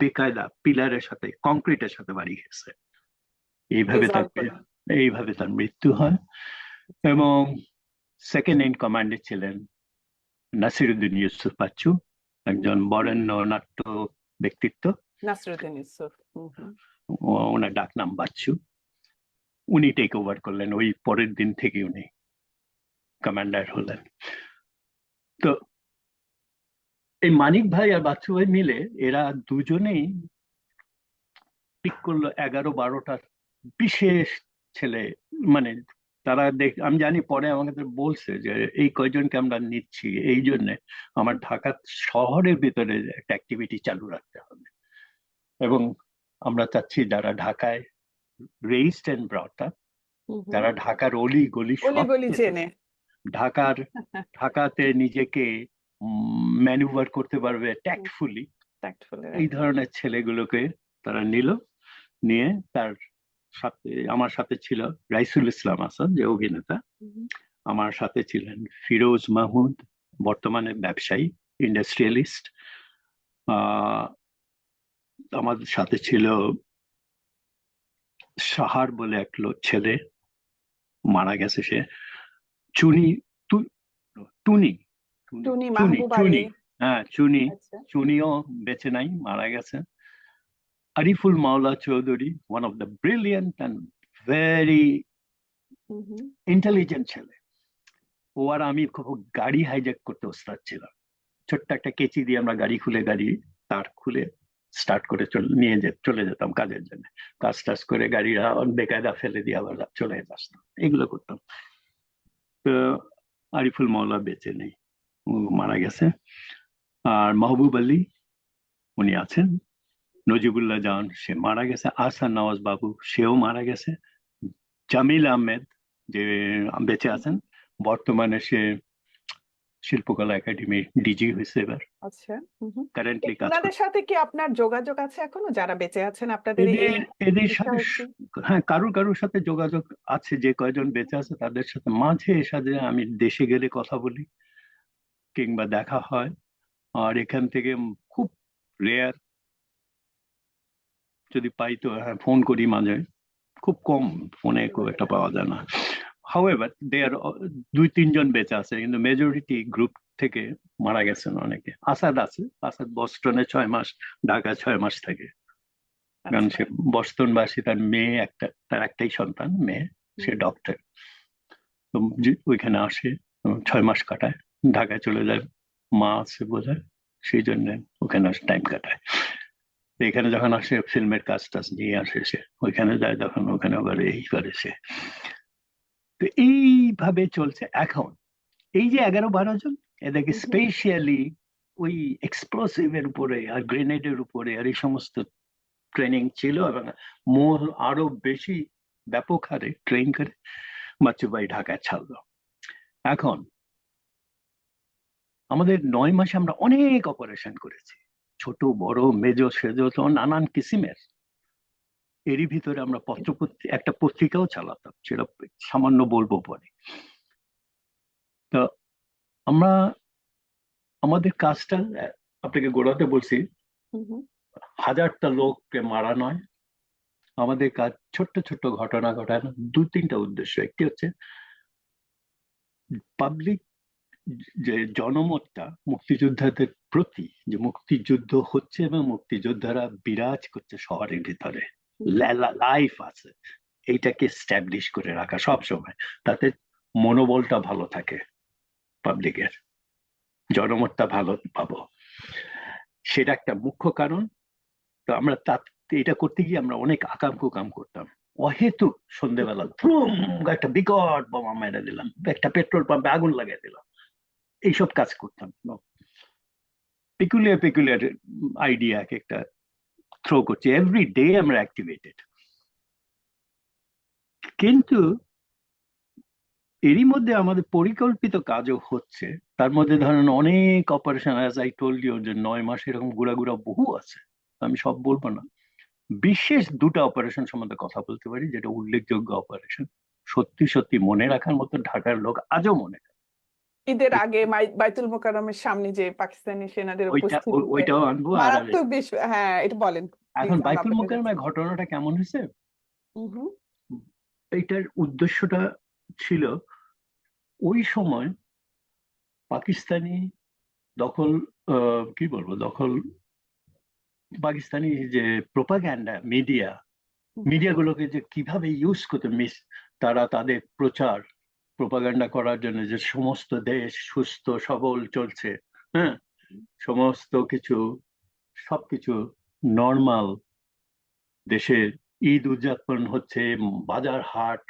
বেকায়দা পিলারের সাথে কংক্রিটের সাথে বাড়ি গেছে। এইভাবে তার মৃত্যু হয়। এবং সেকেন্ড ইন কমান্ডে ছিলেন নাসিরুদ্দিন ইউসুফ বাচ্চু, একজন বরেণ্য নাট্য ব্যক্তিত্ব। নাসিরুদ্দিন ইউসুফ, ওনার ডাক নাম বাচ্চু। উনি টেক ওভার করলেন, ওই পরের দিন থেকে উনি কমান্ডার হলেন। তো এই মানিক ভাই আর বাচ্চু ভাই মিলে এরা দুজনেই পিক করলো 11-12টা বিশেষ ছেলে। মানে তারা আমি জানি পরে আমাকে বলছে যে এই কয়জনকে আমরা নিচ্ছি এই জন্য আমার ঢাকা শহরের ভিতরে একটা অ্যাক্টিভিটি চালু রাখতে হবে, এবং আমরা চাচ্ছি যারা ঢাকায় রেইজড এন্ড ব্রট আপ, যারা ঢাকার অলি গলি চেনে, ঢাকাতে নিজেকে ম্যানুভার করতে পারবে ট্যাক্টফুলি, এই ধরনের ছেলেগুলোকে তারা নিয়ে তার সাথে আমার সাথে ছিল রাইসুল ইসলাম আসাদ, যে অভিনেতা। আমার সাথে ছিলেন ফিরোজ মাহমুদ, বর্তমানে ব্যবসায়ী ইন্ডাস্ট্রিয়ালিস্ট। আমাদের সাথে ছিল সাহার বলে এক ছেলে, মারা গেছে সে, টুনি, হ্যাঁ চুনিও বেঁচে নাই, মারা গেছে। আরিফুল মাওলা Chowdhury, one of the brilliant and very intelligent ছেলে। ও আর আমি খুব গাড়ি হাইজ্যাক করতে ওস্তাদ ছিলাম। ছোট্ট একটা কেচি দিয়ে আমরা গাড়ি তার খুলে স্টার্ট করে চলে যেতাম কাজের জন্য। কাজ টাজ করে গাড়িরা বেকায়দা ফেলে দিয়ে আবার চলে আসতাম, এগুলো করতাম। তো আরিফুল মাওলা বেঁচে নেই, মারা গেছে। আর মাহবুব আলী উনি আছেন, নজিবুল্লাহ জান সে মারা গেছে, আহসান নওয়াজ বাবু সেও মারা গেছে, জামিল আহমেদ যে বেঁচে আছেন, বর্তমানে সে শিল্পকলা একাডেমির ডিজি হয়েছে এবার। আচ্ছা, কারেন্টলি আপনাদের সাথে কি আপনার যোগাযোগ আছে এখনো যারা বেঁচে আছেন আপনাদের? এদের সাথে হ্যাঁ, কারুর সাথে যোগাযোগ আছে, যে কয়জন বেঁচে আছে তাদের সাথে মাঝে সাথে আমি দেশে গেলে কথা বলি কিংবা দেখা হয়। আর এখান থেকে খুব রেয়ার যদি পাই তো হ্যাঁ ফোন করি, মাঝে খুব কম, ফোনে খুব একটা পাওয়া যায় না। হাউএভার দেয়ার 2-3 জন বেঁচে আছে, কিন্তু মেজরিটি গ্রুপ থেকে মারা গেছেন অনেকে। আসাদ আছে, আসাদ বস্টনে 6 মাস, ঢাকা 6 মাস থাকে, কারণ সে বস্টনবাসী। তার তার একটাই সন্তান মেয়ে, সে ডক্টর। তো ওইখানে আসে, 6 মাস কাটায়, ঢাকায় চলে যায়, মা আছে বোধহয়, সেই জন্য ওখানে টাইম কাটায়। এখানে যখন আসে ফিল্মের কাজ টাজ নিয়ে আসে, সে ওইখানে যায়, তখন ওখানে আবার এই করে সে। তো এইভাবে চলছে। এখন এই যে 11-12 জন, এদেরকে স্পেশালি ওই এক্সপ্লোসিভ এর উপরে আর গ্রেনেডের উপরে আর এই সমস্ত ট্রেনিং ছিল, এবং আরো বেশি ব্যাপক হারে ট্রেন করে বাচ্চু ভাই ঢাকায় ছাড়লো। এখন আমাদের 9 মাসে আমরা অনেক অপারেশন করেছি, ছোট বড় মেজো সেজো, তো নানান কিসিমের। এরই ভিতরে আমরা একটা পত্রিকাও চালাতাম, সেটা সামান্য বলবো পরে। তো আমরা আমাদের কাজটা আপনাকে গোড়াতে বলছি, 1000টা লোককে মারা নয়, আমাদের কাজ ছোট্ট ছোট্ট ঘটনা ঘটানো। 2-3টা উদ্দেশ্য। একটি হচ্ছে পাবলিক যে জনমতটা মুক্তিযোদ্ধাদের প্রতি, যে মুক্তিযুদ্ধ হচ্ছে এবং মুক্তিযোদ্ধারা বিরাজ করছে শহরের ভিতরে, লাইফ আছে, এইটাকে স্ট্যাবলিশ করে রাখা সব সময়, তাতে মনোবলটা ভালো থাকে, পাবলিকের জনমতটা ভালো পাবো, সেটা একটা মুখ্য কারণ। তো আমরা এটা করতে গিয়ে আমরা অনেক আকাম কুকাম করতাম, অহেতুক সন্ধ্যেবেলা ধুম একটা বিকট বোমা মেরে দিলাম, একটা পেট্রোল পাম্পে আগুন লাগিয়ে দিলাম, এইসব কাজ করতাম। পেকুলিয়ার পেকুলিয়ার আইডিয়া এক একটা থ্রো করছি, এভরি ডে আমরা অ্যাক্টিভেটেড। কিন্তু এরই মধ্যে আমাদের পরিকল্পিত কাজও হচ্ছে, তার মধ্যে ধরেন অনেক operation, as I told you, যে 9 মাস এরকম গুড়া গুড়া বহু আছে, আমি সব বলবো না। বিশেষ দুটো অপারেশন সম্বন্ধে কথা বলতে পারি, যেটা উল্লেখযোগ্য অপারেশন, সত্যি সত্যি মনে রাখার মতো, ঢাকার লোক আজও মনে করে। ঈদের আগে বাইতুল মোকাররমের সামনে যে পাকিস্তানি সেনাদের উপস্থিতিতে ওইটাও আনবো। আর মারাত্মক হ্যাঁ, এটা বলেন প্লিজ, এখন আমরা বাইতুল আপনার কাছে যাচ্ছি। মোকাররমের ঘটনাটা কেমন হয়েছে, হুম। এইটার উদ্দেশ্যটা ছিল ওই সময় পাকিস্তানি দখল, কি বলবো, পাকিস্তানি যে প্রোপাগ্যান্ডা মিডিয়াগুলোকে যে কিভাবে ইউজ করতে তারা তাদের প্রচার প্রোপাগান্ডা করার জন্য, যে সমস্ত দেশ সুস্থ সবল চলছে, হ্যাঁ, সমস্ত কিছু সবকিছু নর্মাল, দেশের ঈদ উদযাপন হচ্ছে, বাজার হাট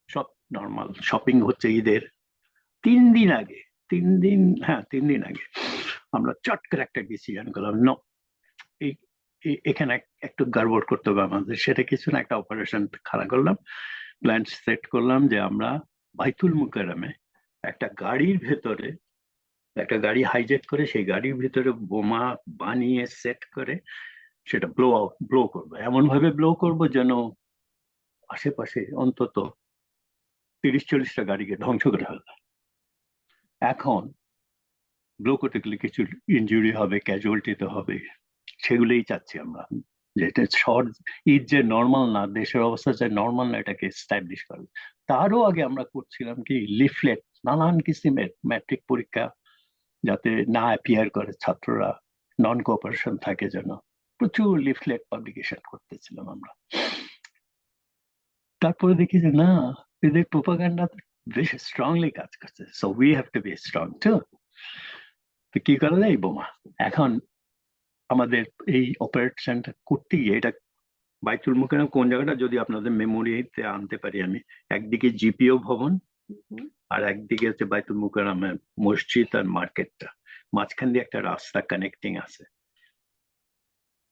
সব নর্মাল, শপিং হচ্ছে ঈদের 3 দিন আগে, 3 দিন, হ্যাঁ 3 দিন আগে আমরা চট করে একটা ডিসিশন করলাম, এখানে একটু গড়বড় করতে হবে আমাদের, সেটা কিছু না, একটা অপারেশন খাড়া করলাম, প্ল্যান সেট করলাম যে আমরা বাইতুল মুকাররমে একটা গাড়ির ভেতরে, একটা গাড়ি হাইজ্যাক করে সেই গাড়ির ভিতরে বোমা বানিয়ে সেট করে সেটা ব্লো করবো, এমন ভাবে ব্লো করবো যেন আশেপাশে অন্তত 30-40টা গাড়িকে ধ্বংস করে ফেলবে। এখন ব্লো করতে গেলে কিছু ইনজুরি হবে, ক্যাজুয়ালিটি তো হবে, সেগুলোই চাচ্ছি আমরা, যে এটা শহর ঈদ যে নর্মাল না, দেশের অবস্থা যে নর্মাল না, এটাকে স্টাবলিশ করবে। তারও আগে আমরা করছিলাম কি, লিফলেট, নানান কিসিমের ম্যাট্রিক পরীক্ষা যাতে না অ্যাপিয়ার করে ছাত্ররা, নন কোঅপারেশন থাকে যেন, প্রচুর লিফলেট পাবলিকেশন করতেছিলাম আমরা। তারপরে দেখি যে না, এদের প্রোপাগান্ডা বেশ স্ট্রংলি কাজ করছে, so we have to be strong too. তো কি করা যায়, বোমা। এখন আমাদের এই অপারেশনটা করতে গিয়ে, এটা বাইতুল মুকাররম কোন জায়গাটা যদি আপনাদের মেমোরিতে আনতে পারি আমি, একদিকে জিপিও ভবন আর একদিকে হচ্ছে বাইতুল মুকাররমের মসজিদ আর মার্কেটটা, মাঝখান দিয়ে একটা রাস্তা কানেক্টিং আছে।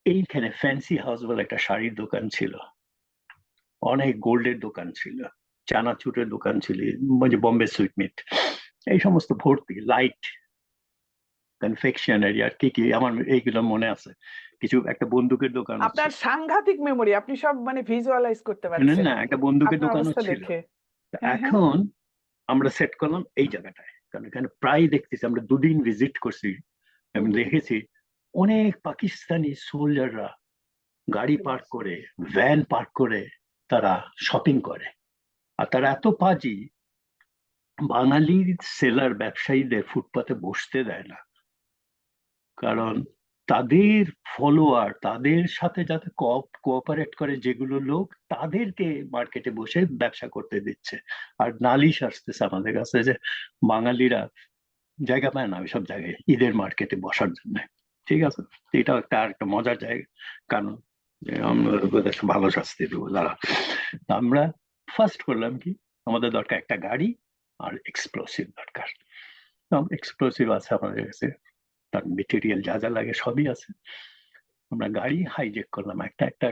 এইখানে ফ্যান্সি হাউস বলে একটা শাড়ির দোকান ছিল, অনেক গোল্ডের দোকান ছিল, চানাচুরের দোকান ছিল, মানে বম্বে সুইটমিট, এই সমস্ত ভর্তি, লাইট কনফেকশনারি আর কি কি আমার এইগুলো মনে আছে, কিছু একটা বন্দুকের দোকান আছে, আপনার সাংঘাতিক মেমোরি, আপনি সব মানে ভিজুয়ালাইজ করতে শুনেন পারছেন না, একটা বন্দুকের আপনার দোকানও অবস্থা ছিল। দেখে। হ্যাঁ, হ্যাঁ। এখন আমরা সেট করলাম এই জায়গাটায়, কারণ এখানে প্রায় দেখতেছি, আমরা 2 দিন ভিজিট করছি, আমি দেখেছি অনেক পাকিস্তানি সোলজাররা গাড়ি পার্ক করে, ভ্যান পার্ক করে তারা শপিং করে। আর তারা এত পাজি, বাঙালি সেলার ব্যবসায়ীদের ফুটপাতে বসতে দেয় না, কারণ তাদের ফলোয়ার, তাদের সাথে যাতে কোঅপারেট করে যেগুলো লোক, তাদেরকে মার্কেটে বসে ব্যবসা করতে দিচ্ছে। আর নালিশ আসতেছে আমাদের কাছে যে বাঙালিরা জায়গা পায় না ওইসব জায়গায় ঈদের মার্কেটে বসার জন্য। ঠিক আছে, এটাও একটা মজার জায়গা, কারণ যে আমরা ওদের ভালো শাস্তি দেবো যারা। আমরা ফার্স্ট করলাম কি, আমাদের দরকার একটা গাড়ি আর এক্সপ্লোসিভ দরকার। এক্সপ্লোসিভ আছে আমাদের কাছে, তার মেটেরিয়াল যা যা লাগে সবই আছে। আমরা গাড়ি হাইজ্যাক করলাম, একটা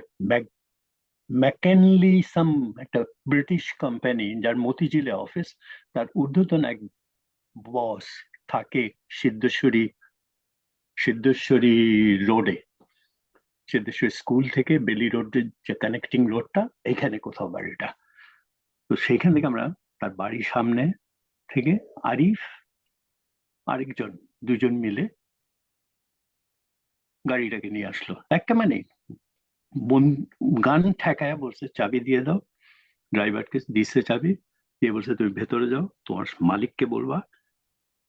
ম্যাকেনলি সাম, একটা ব্রিটিশ কোম্পানি যার মতিঝিলে অফিস, তার ঊর্ধ্বতন এক বস থাকে সিদ্ধেশ্বরী রোডে, সিদ্ধেশ্বরী স্কুল থেকে বেলি রোডের যে কানেক্টিং রোডটা, এখানে কোথাও বাড়িটা। তো সেখান থেকে আমরা তার বাড়ির সামনে থেকে আরিফ আরেকজন, দুজন মিলে গাড়িটাকে নিয়ে আসলো। একটা মানে গান ঠেকায় বলছে চাবি দিয়ে দাও, ড্রাইভারকে দিচ্ছে চাবি দিয়ে বলছে তুমি ভেতরে যাও, তোমার মালিককে বলবা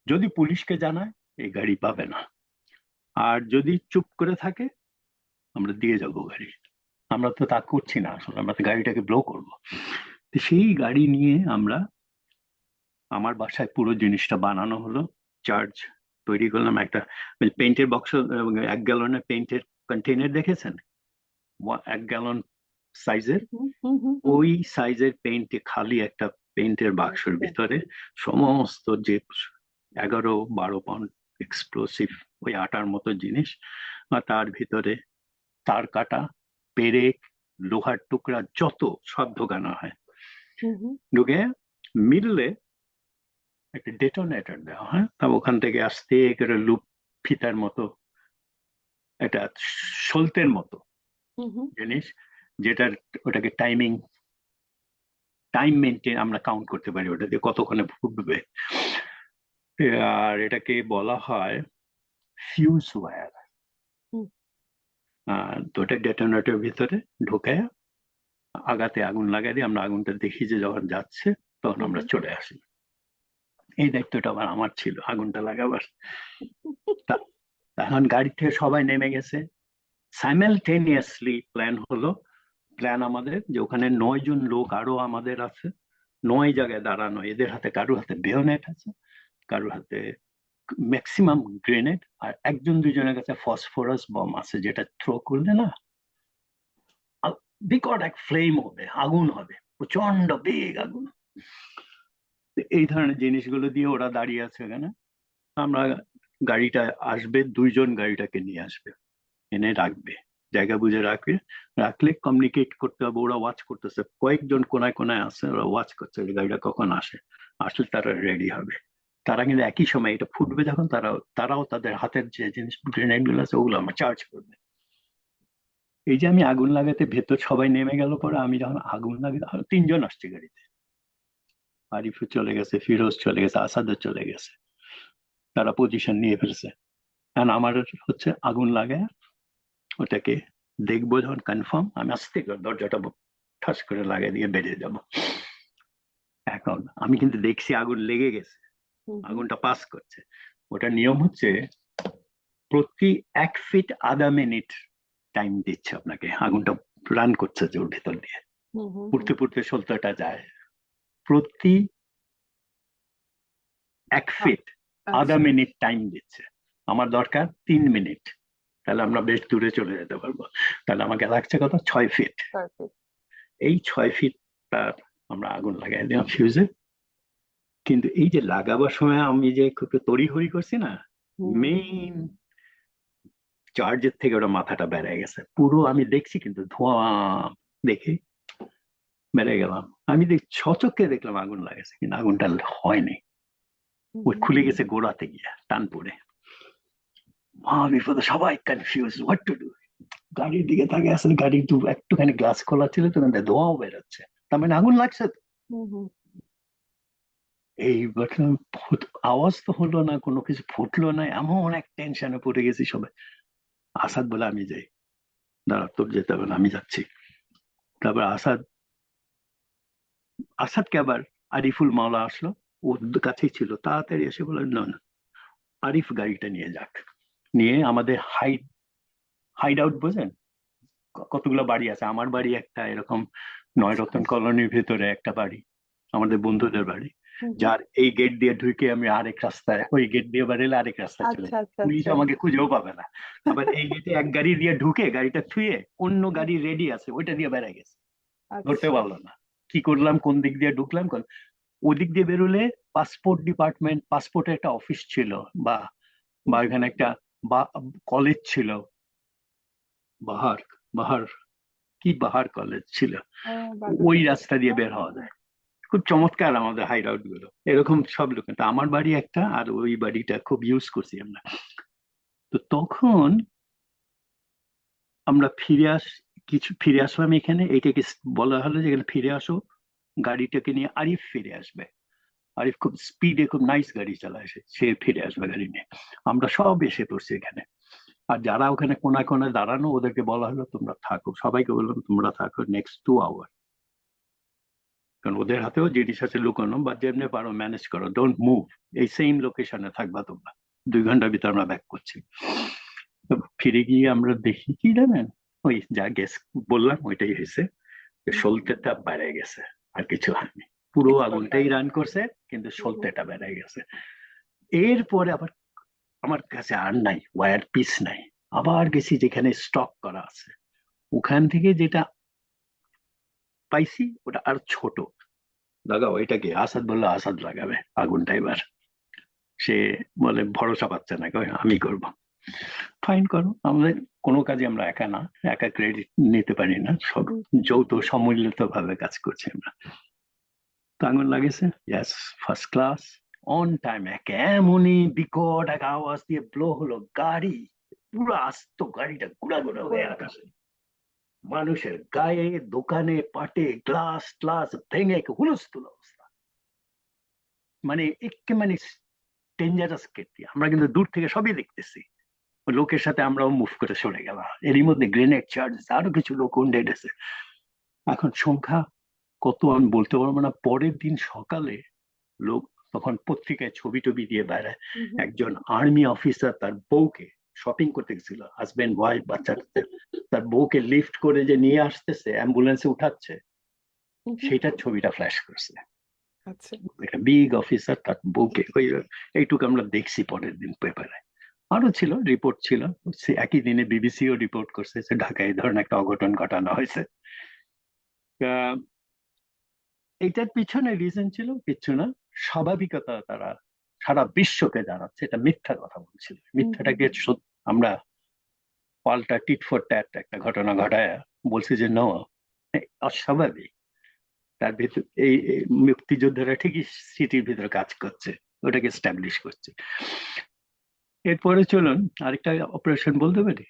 যদি পুলিশকে জানায় এই গাড়ি পাবে না, আর যদি চুপ করে থাকে আমরা দিয়ে যাবো গাড়ি। আমরা তো তা করছি না, আসলে আমরা তো গাড়িটাকে ব্লো করবো। তো সেই গাড়ি নিয়ে আমরা আমার বাসায় পুরো জিনিসটা বানানো হলো। চার্জ তৈরি করলাম একটা পেইন্টের বক্স, 1 গ্যালনের পেইন্টের কন্টেইনার দেখেছেন, 1 গ্যালন সাইজের, হুম হুম হুম হুম। ওই সাইজের পেইন্টে খালি একটা পেইন্টের বাক্সের আচ্ছা। ভিতরে সমস্ত যে 11-12 পাউন্ড এক্সপ্লোসিভ ওই আটার মতো জিনিস, আর তার ভিতরে তার কাটা, পেরেক, লোহার টুকরা যত সব ঢোকানো হয়। হুম হুম। ঢুকে মিডলে একটা ডেটোনেটর দেওয়া হয়, তা ওখান থেকে আস্তে করে লুপ ফিতার মতো একটা সলতের মতো হুম হুম। জিনিস, যেটার ওটাকে টাইম মেনটেন আমরা কাউন্ট করতে পারি, ওটা দিয়ে কতক্ষণে ফুটবে। আর এটাকে বলা হয় ফিউজ ওয়্যার। হুম তো ওটা ডেটোনেটর ভিতরে ঢুকে আগাতে আগুন লাগাই দিয়ে আমরা আগুনটা দেখি, যে যখন যাচ্ছে তখন আমরা হুম। চলে আসি। এই দায়িত্বটা আবার আমার ছিল, আগুনটা লাগাবার। তা- এখন গাড়ি থেকে সবাই নেমে গেছে, সাইমালটেনিয়াসলি প্ল্যান আমাদের যে ওখানে 9 জন লোক আরো আমাদের আছে, 9 জায়গায় দাঁড়ানো, এদের হাতে কারোর হাতে বেয়োনেট আছে, কারোর হাতে ম্যাক্সিমাম গ্রেনেড, আর 1-2 জনের কাছে ফসফরাস বম আছে, যেটা থ্রো করলে না বিকট এক ফ্লেম হবে, আগুন হবে, প্রচন্ড বেগ আগুন। তো এই ধরনের জিনিসগুলো দিয়ে ওরা দাঁড়িয়ে আছে ওখানে। আমরা গাড়িটা আসবে, 2 জন গাড়িটাকে নিয়ে আসবে, এনে রাখবে, জায়গা বুঝে রাখবে। রাখলে কমিউনিকেট করতে হবে, ওরা ওয়াচ করতেছে, কয়েকজন কোনায় কোনায় আছে, ওরা ওয়াচ করছে যে গাড়িটা কখন আসে, আসলে তারা রেডি হবে। তারা কিন্তু একই সময় এটা ফুটবে যখন, তারাও তাদের হাতের যে জিনিস গ্রেনেড গুলো আছে ওগুলো আমার চার্জ করবে। এই যে আমি আগুন লাগাতে ভেতর সবাই নেমে গেল, পরে আমি যখন আগুন লাগাতে, 3 জন আসছে গাড়িতে, আরিফও চলে গেছে, ফিরোজ চলে গেছে, আসাদও চলে গেছে, তারা পজিশন নিয়ে ফেলছে। কারণ আমার হচ্ছে আগুন লাগায় ওটাকে দেখবো, যখন কনফার্ম আমি আস্তে করে দরজাটা ঠাস করে লাগাই দিয়ে বেরিয়ে যাব। এখন আমি কিন্তু দেখছি আগুন লেগে গেছে, হুম হুম। আগুনটা পাস করছে। ওটা নিয়ম হচ্ছে প্রতি 1 ফিট আধা মিনিট টাইম দিচ্ছে আপনাকে, আগুনটা রান করছে যে ওর ভিতর দিয়ে, হুম হুম হুম। পুড়তে পুড়তে সলতেটা যায়। প্রতি 1 ফিট আধা আচ্ছা। মিনিট টাইম দিচ্ছে, আমার দরকার 3 মিনিট, তাহলে আমরা বেশ দূরে চলে যেতে পারবো। তাহলে আমাকে লাগছে কত, 6 ফিট। পারফেক্ট। এই 6 ফিট তার আমরা আগুন লাগাই দিলাম ফিউজে। কিন্তু এই যে লাগাবার সময় আমি যে খুব তড়িঘড়ি করছি না, হুম। মেইন চার্জের থেকে ওটা মাথাটা বেড়ে গেছে পুরো, আমি দেখছি কিন্তু ধোঁয়া দেখে বেড়ে গেলাম। আমি সচক্ষে দেখলাম আগুন লাগেছে, কিন্তু আগুনটা হয়নি, হুম ওই হুম। খুলে গেছে গোড়াতে গিয়ে টান পড়ে। বিপদে সবাই কনফিউজ, হোয়াট টু ডু। গাড়ির দিকে তাকিয়ে আসলে গাড়ি একটুখানি গ্লাস খোলা ছিল তো, ধোঁয়াও বেরোচ্ছে, তার মানে আগুন লাগছে তো। হুম হুম। এই দেখলাম আওয়াজ তো হলো না, কোনো কিছু ফুটলো না, এমন এক টেনশনে পড়ে গেছি সবাই। আসাদ বলে, আমি যাই, দাঁড়া তোর যেতে হবে না, আমি যাচ্ছি। তারপর আসাদকে আবার আরিফুল মাওলা আসলো, ওর কাছেই ছিল, তাড়াতাড়ি এসে বলে, না না, আরিফ গাড়িটা নিয়ে যাক। নিয়ে আমাদের হাইড আউট বোঝেন, কতগুলো বাড়ি আছে, আমার বাড়ি একটা এরকম, নয়রত্ন কলোনির ভিতরে একটা বাড়ি, আমাদের বন্ধুদের বাড়ি, হুম হুম। যার এই গেট দিয়ে ঢুকে আমি আরেক রাস্তায়, ওই গেট দিয়ে বেরোলে আরেক রাস্তায় চলে আচ্ছা যাই, আচ্ছা পুলিশ আচ্ছা। আমাকে খুঁজেও পাবে না। আবার এই গেটে এক গাড়ি দিয়ে ঢুকে গাড়িটা থুয়ে অন্য গাড়ি রেডি আছে, ওইটা দিয়ে বেড়ে গেছে, ধরতে আচ্ছা। পারলো না। কি করলাম, কোন দিক দিয়ে ঢুকলাম, ওদিক দিয়ে বেরোলে পাসপোর্ট ডিপার্টমেন্ট, পাসপোর্টের একটা অফিস ছিল, বা হুম বা হুম। এখানে একটা বা কলেজ ছিল, বাহার বাহার কি বাহার কলেজ ছিল, ও, বাঁকা ওই কলেজ। রাস্তা দিয়ে বের হওয়া যায়। খুব চমৎকার আমাদের হাই রাউট গুলো, এরকম সব লোক। তো আমার বাড়ি একটা, আর ওই বাড়িটা খুব ইউজ করছি আমরা। তো তখন আমরা ফিরে আসলাম এখানে, এইটাকে বলা হলো যে এখানে ফিরে আসো, গাড়িটাকে নিয়ে আরিফ ফিরে আসবে। আরিফ খুব স্পিডে, খুব নাইস গাড়ি চালায়, সে ফিরে আসবে গাড়ি নিয়ে। আমরা সব এসে পড়ছি এখানে, আর যারা ওখানে কোনায় কোনায় দাঁড়ানো ওদেরকে বলা হলো তোমরা থাকো, সবাইকে বললাম তোমরা থাকো নেক্সট 2 আওয়ার, কারণ ওদের হাতেও জিনিস আছে লুকানো, বা যেমনি পারো ম্যানেজ করো, ডোন্ট মুভ, এই সেম লোকেশনে থাকবা তোমরা। 2 ঘন্টার ভিতরে আমরা ব্যাক করছি। তো ফিরে গিয়ে আমরা দেখি কি জানেন, ওই যা গেস বললাম ওইটাই হয়েছে, যে সলতেটা বেড়ে গেছে, আর কিছু হয়নি। পুরো আগুনটাই রান করছে, কিন্তু সলতেটা বেড়ে গেছে। এরপরে আবার আমার কাছে আর নাই, ওয়্যার পিস নাই, আবার গেছি যেখানে স্টক করা আছে, ওখান থেকে যেটা পাইছি ওটা আর ছোট। লাগাও এটাকে, আসাদ বললো আসাদ লাগাবে আগুনটা এবার। সে বলে ভরসা পাচ্ছে না, কয় আমি করব। ফাইন করো, আমাদের কোনো কাজে আমরা একা না, একা ক্রেডিট নিতে পারি না, সব যৌথ সম্মিলিত ভাবে কাজ করছি আমরা। তো আগুন লাগেছে, ইয়াস, ফার্স্ট ক্লাস, অন টাইম। এমনই বিকট এক আওয়াজ দিয়ে ব্লো হলো, গাড়ি পুরো আস্ত, গাড়িটা গুড়া গুড়া হয়ে আকাশে, মানুষের গায়ে, দোকানে, পাটে গ্লাস ট্লাস ভেঙে হুলস্থুল অবস্থা। মানে একেবারে ডেঞ্জারাস ক্ষেত্রে। আমরা কিন্তু দূর থেকে সবই দেখতেছি, লোকের সাথে আমরাও মুভ করে সরে গেলাম। এরই মধ্যে গ্রেনেড চার্জ, আরো কিছু লোক উন্ডেড আছে। এখন সংখ্যা কত আমি বলতে পারবো না। পরের দিন সকালে লোক তখন পত্রিকায় ছবি টবি দিয়ে বেড়ায়, একজন আর্মি অফিসার তার বউকে শপিং করতে গেছিল, হাজবেন্ড ওয়াইফ বাচ্চা, তার বউকে লিফট করে যে নিয়ে আসতেছে, অ্যাম্বুলেন্সে উঠাচ্ছে, সেটার ছবিটা ফ্ল্যাশ করছে। আচ্ছা, একটা বিগ অফিসার তার বউকে, ওই এইটুকু আমরা দেখছি পরের দিন পেপারে। আরো ছিল, রিপোর্ট ছিল, সে একই দিনে বিবিসিও রিপোর্ট করছে যে ঢাকায় এই ধরনের একটা অঘটন ঘটানো হয়েছে। এইটার পিছনে রিজন ছিল কিচ্ছু না, স্বাভাবিকতা তারা সারা বিশ্বকে জানাচ্ছে এটা মিথ্যা কথা বলছিল। মিথ্যাটাকে আমরা পাল্টা টিট ফর ট্যাট একটা ঘটনা ঘটায় বলছি যে নো, অস্বাভাবিক। তার ভিতর এই মুক্তিযোদ্ধারা ঠিকই সিটির ভিতরে কাজ করছে, ওটাকে এস্টাবলিশ করছে। এরপরে চলুন আরেকটা অপারেশন বলতে পারি,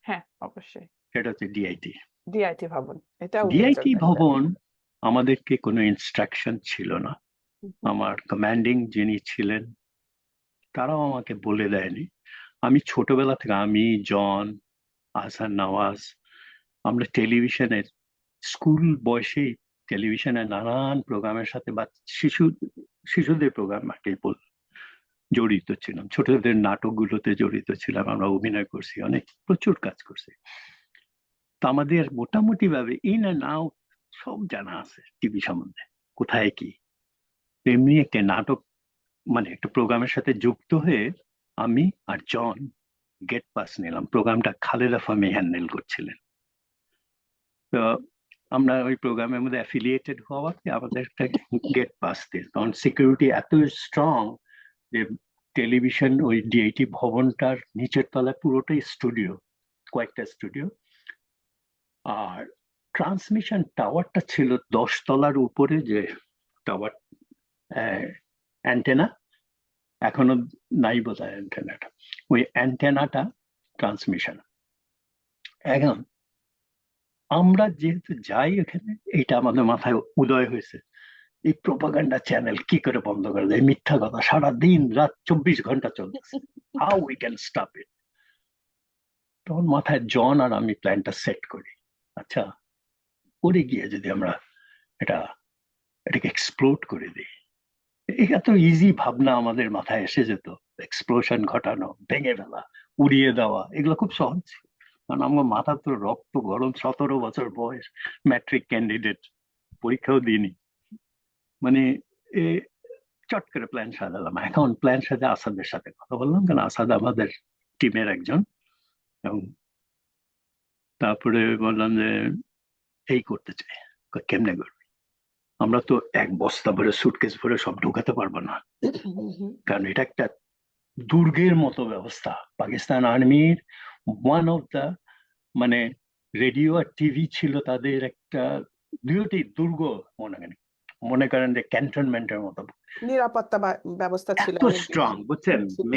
হ্যাঁ অবশ্যই। সেটা হচ্ছে ডিআইটি। ডিআইটি ভবন, এটা ডিআইটি উল্লেখযোগ্য একটা। ভবন, আমাদেরকে কোনো ইনস্ট্রাকশন ছিল না। আমার কমান্ডিং যিনি ছিলেন তারাও আমাকে বলে দেয়নি। আমি ছোটবেলা থেকে, আমি, জন, আহসান নওয়াজ, আমরা টেলিভিশনের স্কুল বয়সেই টেলিভিশনের নানান প্রোগ্রামের সাথে, বা শিশুদের প্রোগ্রাম আর কি জড়িত ছিলাম। ছোটদের নাটকগুলোতে জড়িত ছিলাম, আমরা অভিনয় করছি, অনেক প্রচুর কাজ করছি। তো আমাদের মোটামুটি ভাবে ইন অ্যান্ড আউট সব জানা আছে টিভি সম্বন্ধে, কোথায় কি। এমনি একটা নাটক, মানে একটা প্রোগ্রামের সাথে যুক্ত হয়ে আমি আর জন গেট পাস নিলাম। প্রোগ্রামটা খালেদা ফাহমি হ্যান্ডেল করছিলেন। তো আমরা ওই প্রোগ্রামের মধ্যে অ্যাফিলিয়েটেড হওয়াতে আমাদের একটা গেট পাস দিল। তখন সিকিউরিটি এত স্ট্রং যে টেলিভিশন, ওই ডিআইটি ভবনটার নিচের তলায় পুরোটাই স্টুডিও, কয়েকটা স্টুডিও। আর ট্রান্সমিশন টাওয়ারটা ছিল 10 তলার উপরে, যে টাওয়ার অ্যান্টেনা, এখনো নাই বোধহয় অ্যান্টেনাটা, ওই অ্যান্টেনাটা ট্রান্সমিশন। এখন আমরা যেহেতু যাই এখানে, এটা আমাদের মাথায় উদয় হয়েছে, এই প্রোপাগান্ডা চ্যানেল কি করে বন্ধ করে দেয়, মিথ্যা কথা সারা দিন রাত 24 ঘন্টা চলছে, how we can stop it. তখন মাথায় জন আর আমি প্ল্যানটা সেট করি, আচ্ছা করে গিয়ে যদি আমরা এটাকে এক্সপ্লোড করে দিই। এটা তো ইজি ভাবনা আমাদের মাথায় এসে যেত, এক্সপ্লোশন ঘটানো, ভেঙে ফেলা, উড়িয়ে দেওয়া, এগুলো খুব সহজ। কারণ আমার মাথা তো রক্ত গরম, 17 বছর বয়স, ম্যাট্রিক ক্যান্ডিডেট, পরীক্ষাও দিইনি। মানে এ চট করে প্ল্যান সাজালাম। এখন প্ল্যান সাজা আসাদের সাথে কথা বললাম, কারণ আসাদ আমাদের টিমের একজন। এবং তারপরে বললাম যে এই করতে চাই, কেমনে করবি? আমরা তো এক বস্তা ভরে সুটকেস ভরে সব ঢুকাতে পারবো না, কারণ এটা একটা দুর্গের মতো ব্যবস্থা। পাকিস্তান আর্মির ওয়ান অফ দা, মানে রেডিও আর টিভি ছিল তাদের একটা, দুটি দুর্গ মনে করেন যে ক্যান্টনমেন্টের মতো। নিরাপত্তা ব্যবস্থা ছিল এত অনেক স্ট্রং, বুঝছেন? সুদৃঢ়।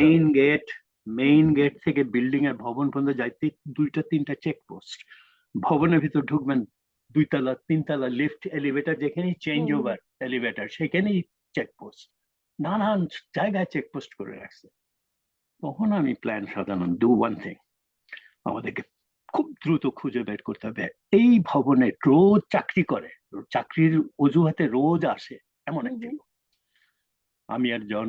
মেইন গেট থেকে বিল্ডিং এর ভবন পর্যন্ত যাইতে 2-3টা চেকপোস্ট। ভবনের ভিতর ঢুকবেন, 2 তলা 3 তলা লিফট, এলিভেটর, যেখানেই চেঞ্জ ওভার এলিভেটর সেখানেই চেকপোস্ট, নানান জায়গায় চেকপোস্ট করে রাখছে। তখন আমি প্ল্যান সাজানো, ডু ওয়ান থিং, আমাদেরকে খুব দ্রুত খুঁজে বের করতে হবে এই ভবনে রোজ চাকরি করে, চাকরির অজুহাতে রোজ আসে এমন একটি লোক। আমি আর জন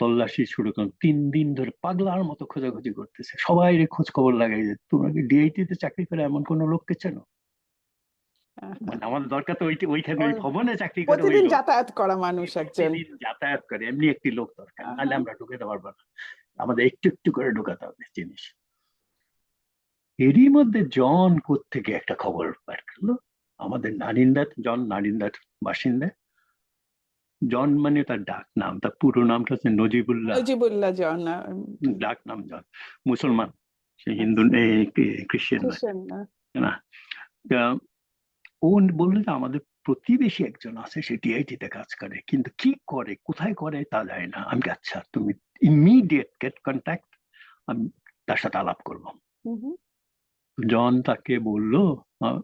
তল্লাশি শুরু করলাম। 3 দিন ধরে পাগলার মতো খোঁজাখুঁজি করতেছে, সবাই খোঁজ খবর লাগাই যে তোমরা কি ডিআইটি তে চাকরি করে এমন কোন লোককে চেনো? আহা, মানে আমাদের দরকার তো ওইখানে ওই ওই ভবনে চাকরি করে ওই প্রতিদিন লোক, যাতায়াত করা মানুষ একজন। প্রতিদিন যাতায়াত করে এমনি একটি লোক দরকার, আহা, নাহলে আমরা ঢুকাতে পারবো না। আমাদের একটু একটু করে ঢুকাতে হবে জিনিস। এরই মধ্যে জন কোত্থেকে একটা খবর বের করলো, আমাদের নারিন্দার, জন নারিন্দার বাসিন্দা। জন মানে তার ডাক নাম, তার পুরো নামটা হচ্ছে নজিবুল্লাহ, নজিবুল্লাহ জন। ডাক নাম জন। মুসলমান, সে হিন্দু আচ্ছা, খ্রিস্টান নয় খ্রিস্টান না। না। তা ও বললো যে আমাদের প্রতিবেশী একজন আছে, সে টিআইটি তে কাজ করে, কিন্তু কি করে কোথায় করে তা জানি না। আমি বলি, আচ্ছা তুমি ইমিডিয়েট গেট কন্ট্যাক্ট, আমি তার সাথে আলাপ করবো। হুম হুম। জন তাকে বললো, আহ,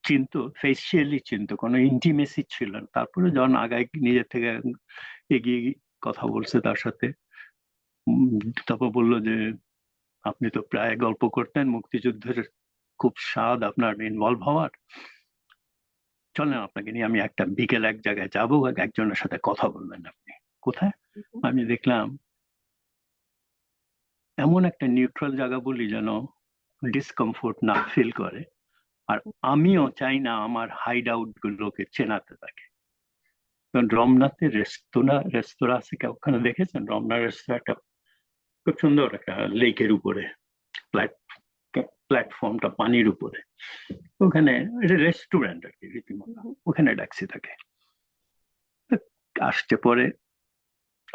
চিনতো, ফেসিয়ালি চিনতো, কোনো ইন্টিমেসি ছিল না। তারপরে জন আগায় নিজের থেকে এগিয়ে কথা বলছে তার সাথে। তারপর বললো যে আপনি তো প্রায় গল্প করতেন মুক্তিযুদ্ধের, খুব স্বাদ আপনার ইনভলভ হওয়ার, চলেন আপনাকে নিয়ে আমি একটা বিকেল এক জায়গায় যাবো, একজনের সাথে কথা বলবেন আপনি। কোথায়? হুম আমি দেখলাম এমন একটা নিউট্রাল জায়গা বলি যেন ডিসকমফোর্ট না ফিল করে, আর আমিও চাই না আমার হাইড আউট গুলোকে চেনাতে থাকে। কারণ রমনাতে রেস্তোরাঁ আছে, কেউ ওখানে দেখেছেন? রমনা রেস্তোরাঁ একটা খুব সুন্দর একটা লেকের উপরে, প্ল্যাটফর্মটা পানির উপরে, ওখানে এটা রেস্টুরেন্ট আর কি রীতিমতো। হুম ওখানে ডাকছি তাকে, আসতে পরে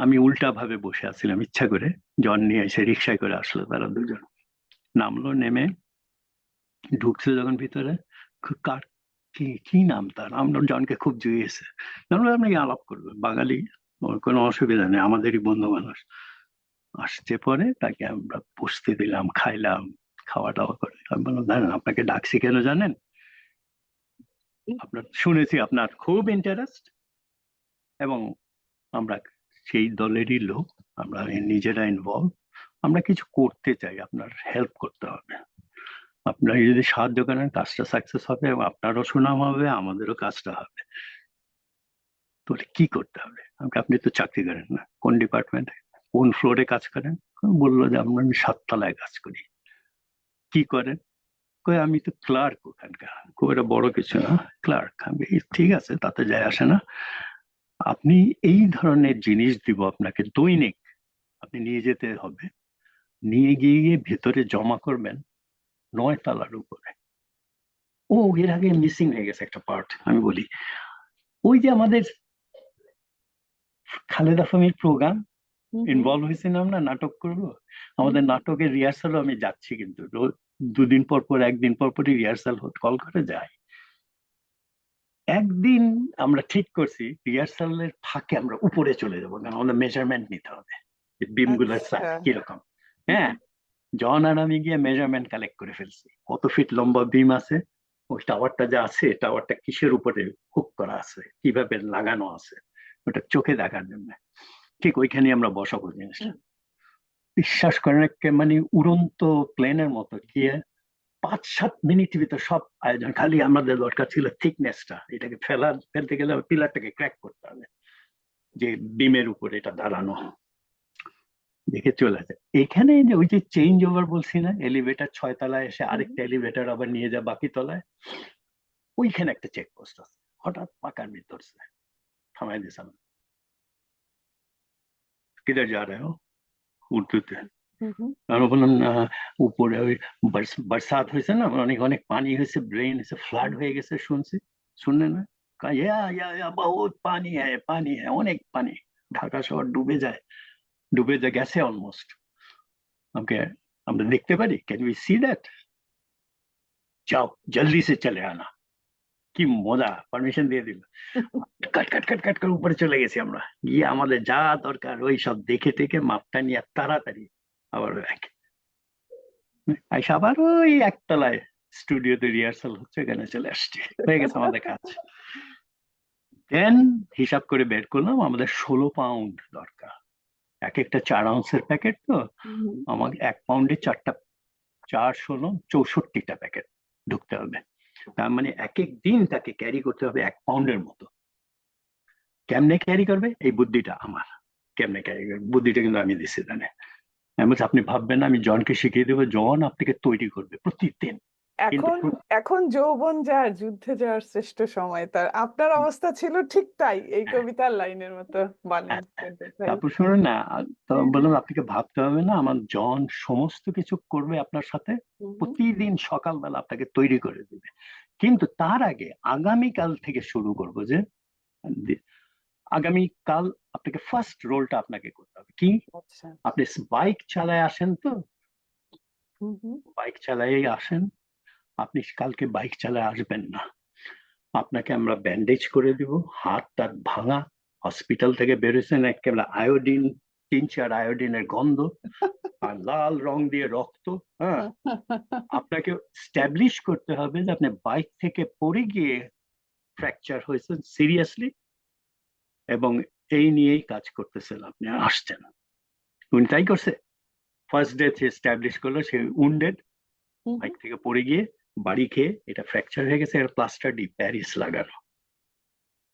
আমি উল্টা ভাবে বসে আছিলাম ইচ্ছা করে, জন নিয়ে এসে রিক্সায় করে আসলো, তারা দুজন নামলো, নেমে ঢুকছে যখন ভিতরে, কার কি কি নাম তার, আমরা জনকে খুব জুড়িয়েছে। আমরা আপনি আলাপ করবেন, বাঙালি, ওর কোনো অসুবিধা নেই, আমাদেরই বন্ধু মানুষ। আসছে পরে তাকে আমরা বসতে দিলাম, খাইলাম, খাওয়া দাওয়া করে আমি বললাম, জানেন আপনাকে ডাকছি কেন জানেন? আপনার শুনেছি আপনার খুব ইন্টারেস্ট, এবং আমরা সেই দলেরই লোক, আমরা নিজেরা ইনভলভ, আমরা কিছু করতে চাই, আপনার হেল্প করতে হবে। আপনার যদি সাহায্য করেন কাজটা সাকসেস হবে, এবং আপনারও সুনাম হবে, আমাদেরও কাজটা হবে। তো কি করতে হবে? আপনি তো চাকরি করেন না, কোন ডিপার্টমেন্টে, কোন ফ্লোরে কাজ করেন? বললো যে আমরা, আমি 7 তলায় কাজ করি। কি করেন? কই আমি তো ক্লার্ক ওখানকার, খুব একটা বড় কিছু না, ক্লার্ক। আমি ঠিক আছে, তাতে যায় আসে না। আপনি এই ধরনের জিনিস দিব আপনাকে দৈনিক, আপনি নিয়ে যেতে হবে, নিয়ে গিয়ে ভেতরে জমা করবেন 9 তলার উপরে। ও এর আগে মিসিং হয়ে গেছে একটা পার্ট, আমি বলি, ওই যে আমাদের খালেদা ফাহমির প্রোগ্রাম হুম। ইনভলভ হয়েছে না, আমরা নাটক করব, আমাদের নাটকের রিহার্সালও আমি যাচ্ছি, কিন্তু 2 দিন পর পর, 1 দিন পর পরই রিহার্সাল কল করে যায়। একদিন আমরা ঠিক করছি রিহার্সালের ফাঁকে আমরা উপরে চলে যাবো, কারণ আমাদের মেজারমেন্ট নিতে হবে বিম গুলার আচ্ছা। কিরকম। হুম হ্যাঁ, হুম। জন আর আমি গিয়ে মেজারমেন্ট কালেক্ট করে ফেলছি, কত ফিট লম্বা বিম আছে, ওই টাওয়ারটা যা আছে, টাওয়ারটা কিসের উপরে হুক করা আছে, কিভাবে লাগানো আছে, ওটা চোখে দেখার জন্য। ঠিক ওইখানে আমরা বসাবো জিনিসটা। বিশ্বাস করেন, মানে উড়ন্ত প্লেনের মতো গিয়ে 5-7 মিনিটের ভিতর সব আয়োজন। খালি আমাদের দরকার ছিল থিকনেসটা, এটাকে ফেলতে গেলে পিলারটাকে ক্র্যাক করতে হবে, যে বিমের উপরে এটা দাঁড়ানো, দেখে চলে যায়। এখানে যে ওই যে চেঞ্জ ওভার বলছি না, এলিভেটর 6 তলায় এসে হুম আরেকটা এলিভেটর আবার নিয়ে যায় বাকি তলায়, ওইখানে একটা চেকপোস্ট আছে, হঠাৎ পাকার ভিতর থামাই দিয়েছিলাম, কিধর যা রে হো, উর্দুতে। হুম হুম। আমি বললাম না, উপরে ওই বরসাত হয়েছে না, অনেক অনেক পানি হয়েছে, ব্রেন হয়েছে, ফ্লাড হয়ে গেছে শুনছি, শুনলে না? বহুত পানি হ্যাঁ, পানি হ্যাঁ, অনেক পানি, ঢাকা শহর ডুবে যায় গেছে অলমোস্ট। আমাকে, আমরা দেখতে পারি, ক্যান উই সি দ্যাট? যাও জলদি সে চলে আনা। কি মজা, পারমিশন দিয়ে দিল, কাট কাট কাট কাট করে উপরে চলে গেছি আমরা, গিয়ে আমাদের যা দরকার ওই সব দেখে টেকে মাপটা নিয়ে তাড়াতাড়ি আবার ব্যাক আইসা, আবার ওই 1 তলায় স্টুডিওতে রিহার্সাল হচ্ছে, এখানে চলে আসছি, হয়ে গেছে আমাদের কাজ। দেন হিসাব করে বের করলাম আমাদের 16 পাউন্ড দরকার, এক একটা 4 আউন্সের প্যাকেট তো, হুম হুম। আমাকে 1 পাউন্ডে 4টা, 4 16 64টা প্যাকেট ঢুকতে হবে। তার মানে এক এক দিন তাকে ক্যারি করতে হবে 1 পাউন্ডের মতো। কেমনে ক্যারি করবে, এই বুদ্ধিটা আমার। কেমনে বুদ্ধিটা কিন্তু আমি দিছি জানে। আমি বলছি, আপনি ভাববেন না আমি জনকে শিখিয়ে দেবো, জন আপনাকে তৈরি করবে প্রতিদিন। কিন্তু এখন এখন যৌবন যার যুদ্ধে যাওয়ার শ্রেষ্ঠ সময় তার, আপনার অবস্থা ছিল ঠিক তাই, এই হ্যাঁ, কবিতার লাইনের মতো। বলেন হ্যাঁ, ফেরদৌস ভাই। তারপর শুনুন না, তো হ্যাঁ, হ্যাঁ। বললাম আপনাকে ভাবতে হবে না, আমার জন সমস্ত কিছু করবে আপনার সাথে, হুম, হুম। প্রতিদিন সকালবেলা আপনাকে তৈরি করে দেবে। কিন্তু তার আগে আগামীকাল থেকে শুরু করবো যে দি- আগামীকাল আপনাকে ফার্স্ট রোলটা আপনাকে করতে হবে কি, আচ্ছা। আপনি বাইক চালায় আসেন তো, হুম, হুম। বাইক চালায় আসেন, আপনি কালকে বাইক চালায় আসবেন না, আপনাকে আমরা ব্যান্ডেজ করে দিব, হাত টাত ভাঙা, হসপিটাল থেকে বেরোছেন একেবারে আয়োডিন, 3-4 আয়োডিনের গন্ধ, আর লাল রং দিয়ে রক্ত। হ্যাঁ, আপনাকে স্ট্যাবলিশ করতে হবে যে আপনি বাইক থেকে পড়ে গিয়ে ফ্র্যাকচার হয়েছেন সিরিয়াসলি, এবং এই নিয়েই কাজ করতেছেন, আপনি আসছেন। উনি তাই করছে, ফার্স্ট ডে সে স্ট্যাবলিশ করলো সে উন্ডেড, হুম, বাইক হুম। থেকে পড়ে গিয়ে বাড়ি খেয়ে এটা ফ্র্যাকচার হয়ে গেছে, এর প্লাস্টার ডি প্যারিস লাগানো।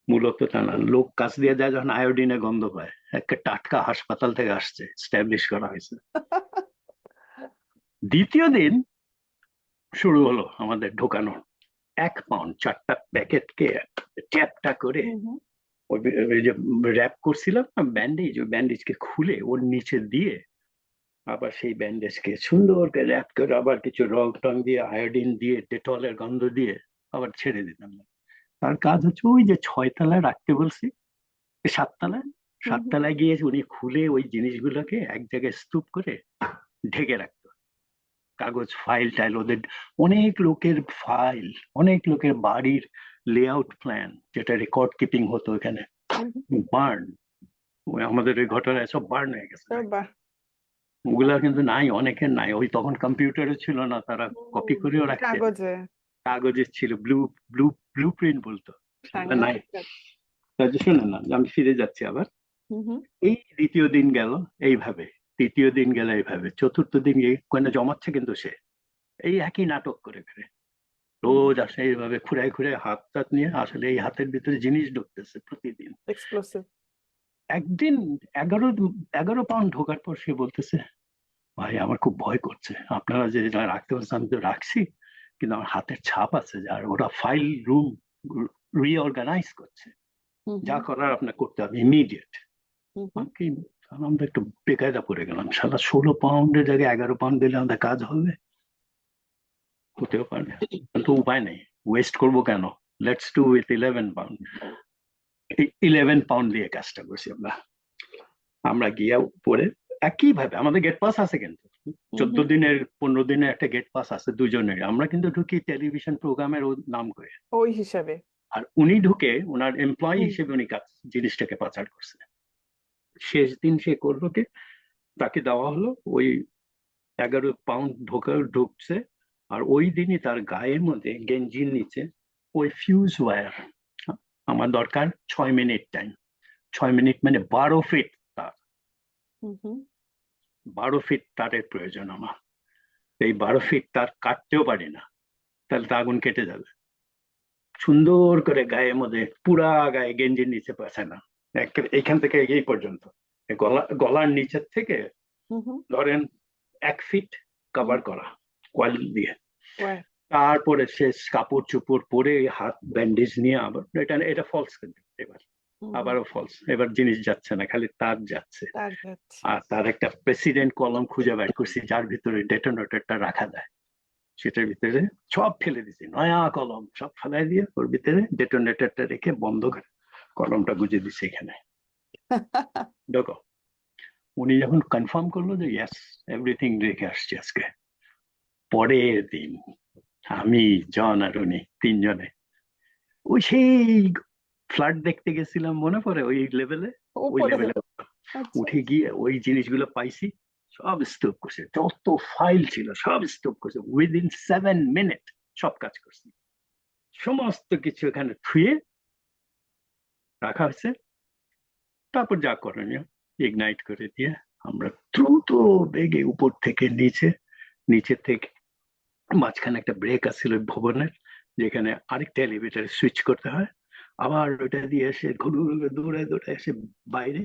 মূলত তা না, লোক কাছ দিয়ে যায় যখন আয়োডিনে গন্ধ পায়, একটা টাটকা হাসপাতাল থেকে আসছে, স্ট্যাবলিশ করা হয়েছে। দ্বিতীয় দিন শুরু হলো আমাদের ঢোকানো, 1 পাউন্ড 4টা প্যাকেটকে ট্যাপটা করে হুম, হুম। ওই যে র্যাপ করছিলাম না ব্যান্ডেজ, ওই ব্যান্ডেজকে খুলে ওর নিচে দিয়ে আবার সেই ব্যান্ডেজকে সুন্দর করে র্যাপ করে আবার কিছু রং টং দিয়ে আয়োডিন দিয়ে ডেটলের গন্ধ দিয়ে আবার ছেড়ে দিতাম। তার কাজ হচ্ছে ওই যে 6 তলায় রাখতে বলছি, 7 তলায়, হুম, হুম। 7 তলায় গিয়ে উনি খুলে ওই জিনিসগুলোকে এক জায়গায় স্তূপ করে ঢেকে রাখতো। কাগজ ফাইল টাইল ওদের, অনেক লোকের ফাইল, অনেক লোকের বাড়ির লেআউট প্ল্যান যেটা রেকর্ড কিপিং হতো এখানে, হুম, হুম। বার্ন, আমাদের ওই ঘটনায় সব বার্ন হয়ে গেছে। ও বাহ। ওগুলা কিন্তু নাই, অনেকের নাই, ওই তখন কম্পিউটারে ছিল না, তারা কপি হুম। করেও রাখছে, কাগজে। কাগজে ছিল, ব্লু ব্লু ব্লু প্রিন্ট বলতো, সেগুলো নাই। সাংঘাতিক কাজ। তাই শুনেন না, আমি ফিরে যাচ্ছি আবার। হুম, হুম। এই দ্বিতীয় দিন গেল এইভাবে, তৃতীয় দিন গেল এইভাবে, চতুর্থ দিন কোনে জমাচ্ছে কিন্তু সে এই একই নাটক করে করে হুম। রোজ আসে এইভাবে খুঁড়ায় খুঁড়ায় হাত টাত নিয়ে, আসলে এই হাতের ভিতরে জিনিস ঢুকতেছে প্রতিদিন। এক্সপ্লোসিভ। একদিন 11 11 পাউন্ড ঢোকার পর সে বলতেছে, ভাই আমার খুব ভয় করছে, আপনারা যে যা রাখতে পারছেন আমি তো রাখছি, কিন্তু আমার হাতের ছাপ আছে, আর ওরা ফাইল রুম রিঅর্গানাইজ করছে, হুম, যা হুম। করার আপনার করতে হবে ইমিডিয়েট। হুম, হুম। কি, আমরা একটু বেকায়দা পড়ে গেলাম, সালা 16 পাউন্ডের জায়গায় 11 পাউন্ড দিলে আমাদের কাজ হবে, হতেও পারে, কিন্তু উপায় নেই, ওয়েস্ট করবো কেন, let's do with 11 pound. 11 pound দিয়ে কাজটা করছি আমরা। আমরা গিয়ে পরে একইভাবে আমাদের গেট পাস আছে কিন্তু, হুম, 14 দিনের 15 দিনের একটা গেট পাস আছে দুজনের, আমরা কিন্তু ঢুকি টেলিভিশন প্রোগ্রামের নাম করে, ওই হিসাবে। আর উনি ঢুকে ওনার এমপ্লয়ি হুম। হিসেবে উনি কাজ জিনিসটাকে পাচার করছে। শেষ দিন সে করলো কি, তাকে দেওয়া হলো ওই 11 পাউন্ড ঢুকছে, আর ওই দিনই তার গায়ের মধ্যে গেঞ্জির নিচে ওই ফিউজ ওয়্যার, আমার দরকার 6 মিনিট টাইম, 6 মিনিট মানে 12 ফিট তার, হুম, হুম। 12 ফিট তারের প্রয়োজন আমার, এই 12 ফিট তার কাটতেও পারি না, তাহলে তো আগুন কেটে যাবে। সুন্দর করে গায়ের মধ্যে পুরা গায়ে গেঞ্জির নিচে পাচ্ছে না, এখান থেকে এই পর্যন্ত, গলার নিচের থেকে হুম, হুম। ধরেন 1 ফিট হুম। কভার করা কয়েল দিয়ে। ওয়াও। তারপরে সে কাপড় চোপড় পরে হাত ব্যান্ডেজ নিয়ে আবার, এটা এটা ফলস কিন্তু এবার, হুম, হুম। আবারও ফলস, এবার জিনিস যাচ্ছে না, খালি তার যাচ্ছে। তার যাচ্ছে। আর তার একটা প্রেসিডেন্ট কলম খুঁজে বের করছি যার ভিতরে ডেটোনেটরটা রাখা যায়, সেটার ভিতরে সব ফেলে দিছি, নয়া কলম সব ফেলাই দিয়ে ওর ভিতরে ডেটোনেটরটা রেখে বন্ধ করে কলমটা গুজে দিছি এখানে। দেখো, উনি যখন কনফার্ম করলো যে ইয়েস এভরিথিং রেখে আসছি আজকে, পরের দিন আমি, জন আর উনি তিনজনে ওই সেই ফ্ল্যাট দেখতে গেছিলাম মনে পড়ে, ওই লেভেলে, ওই উপরে। লেভেলে আচ্ছা। উঠে গিয়ে ওই জিনিসগুলো পাইছি, সব স্তূপ করছে, যত ফাইল ছিল সব স্তূপ করছে, উইদিন 7 মিনিট সব কাজ করছে, সমস্ত কিছু এখানে থুয়ে রাখা হয়েছে। তারপর যা করণীয় ইগনাইট করে দিয়ে আমরা দ্রুত বেগে উপর থেকে নিচে, নিচে থেকে মাঝখানে একটা ব্রেক আছিল ওই ভবনের, যেখানে আরেকটা এলিভেটার সুইচ করতে হয়, আবার ওইটা দিয়ে এসে ঘুরে দৌড়ে দৌড়ে এসে বাইরে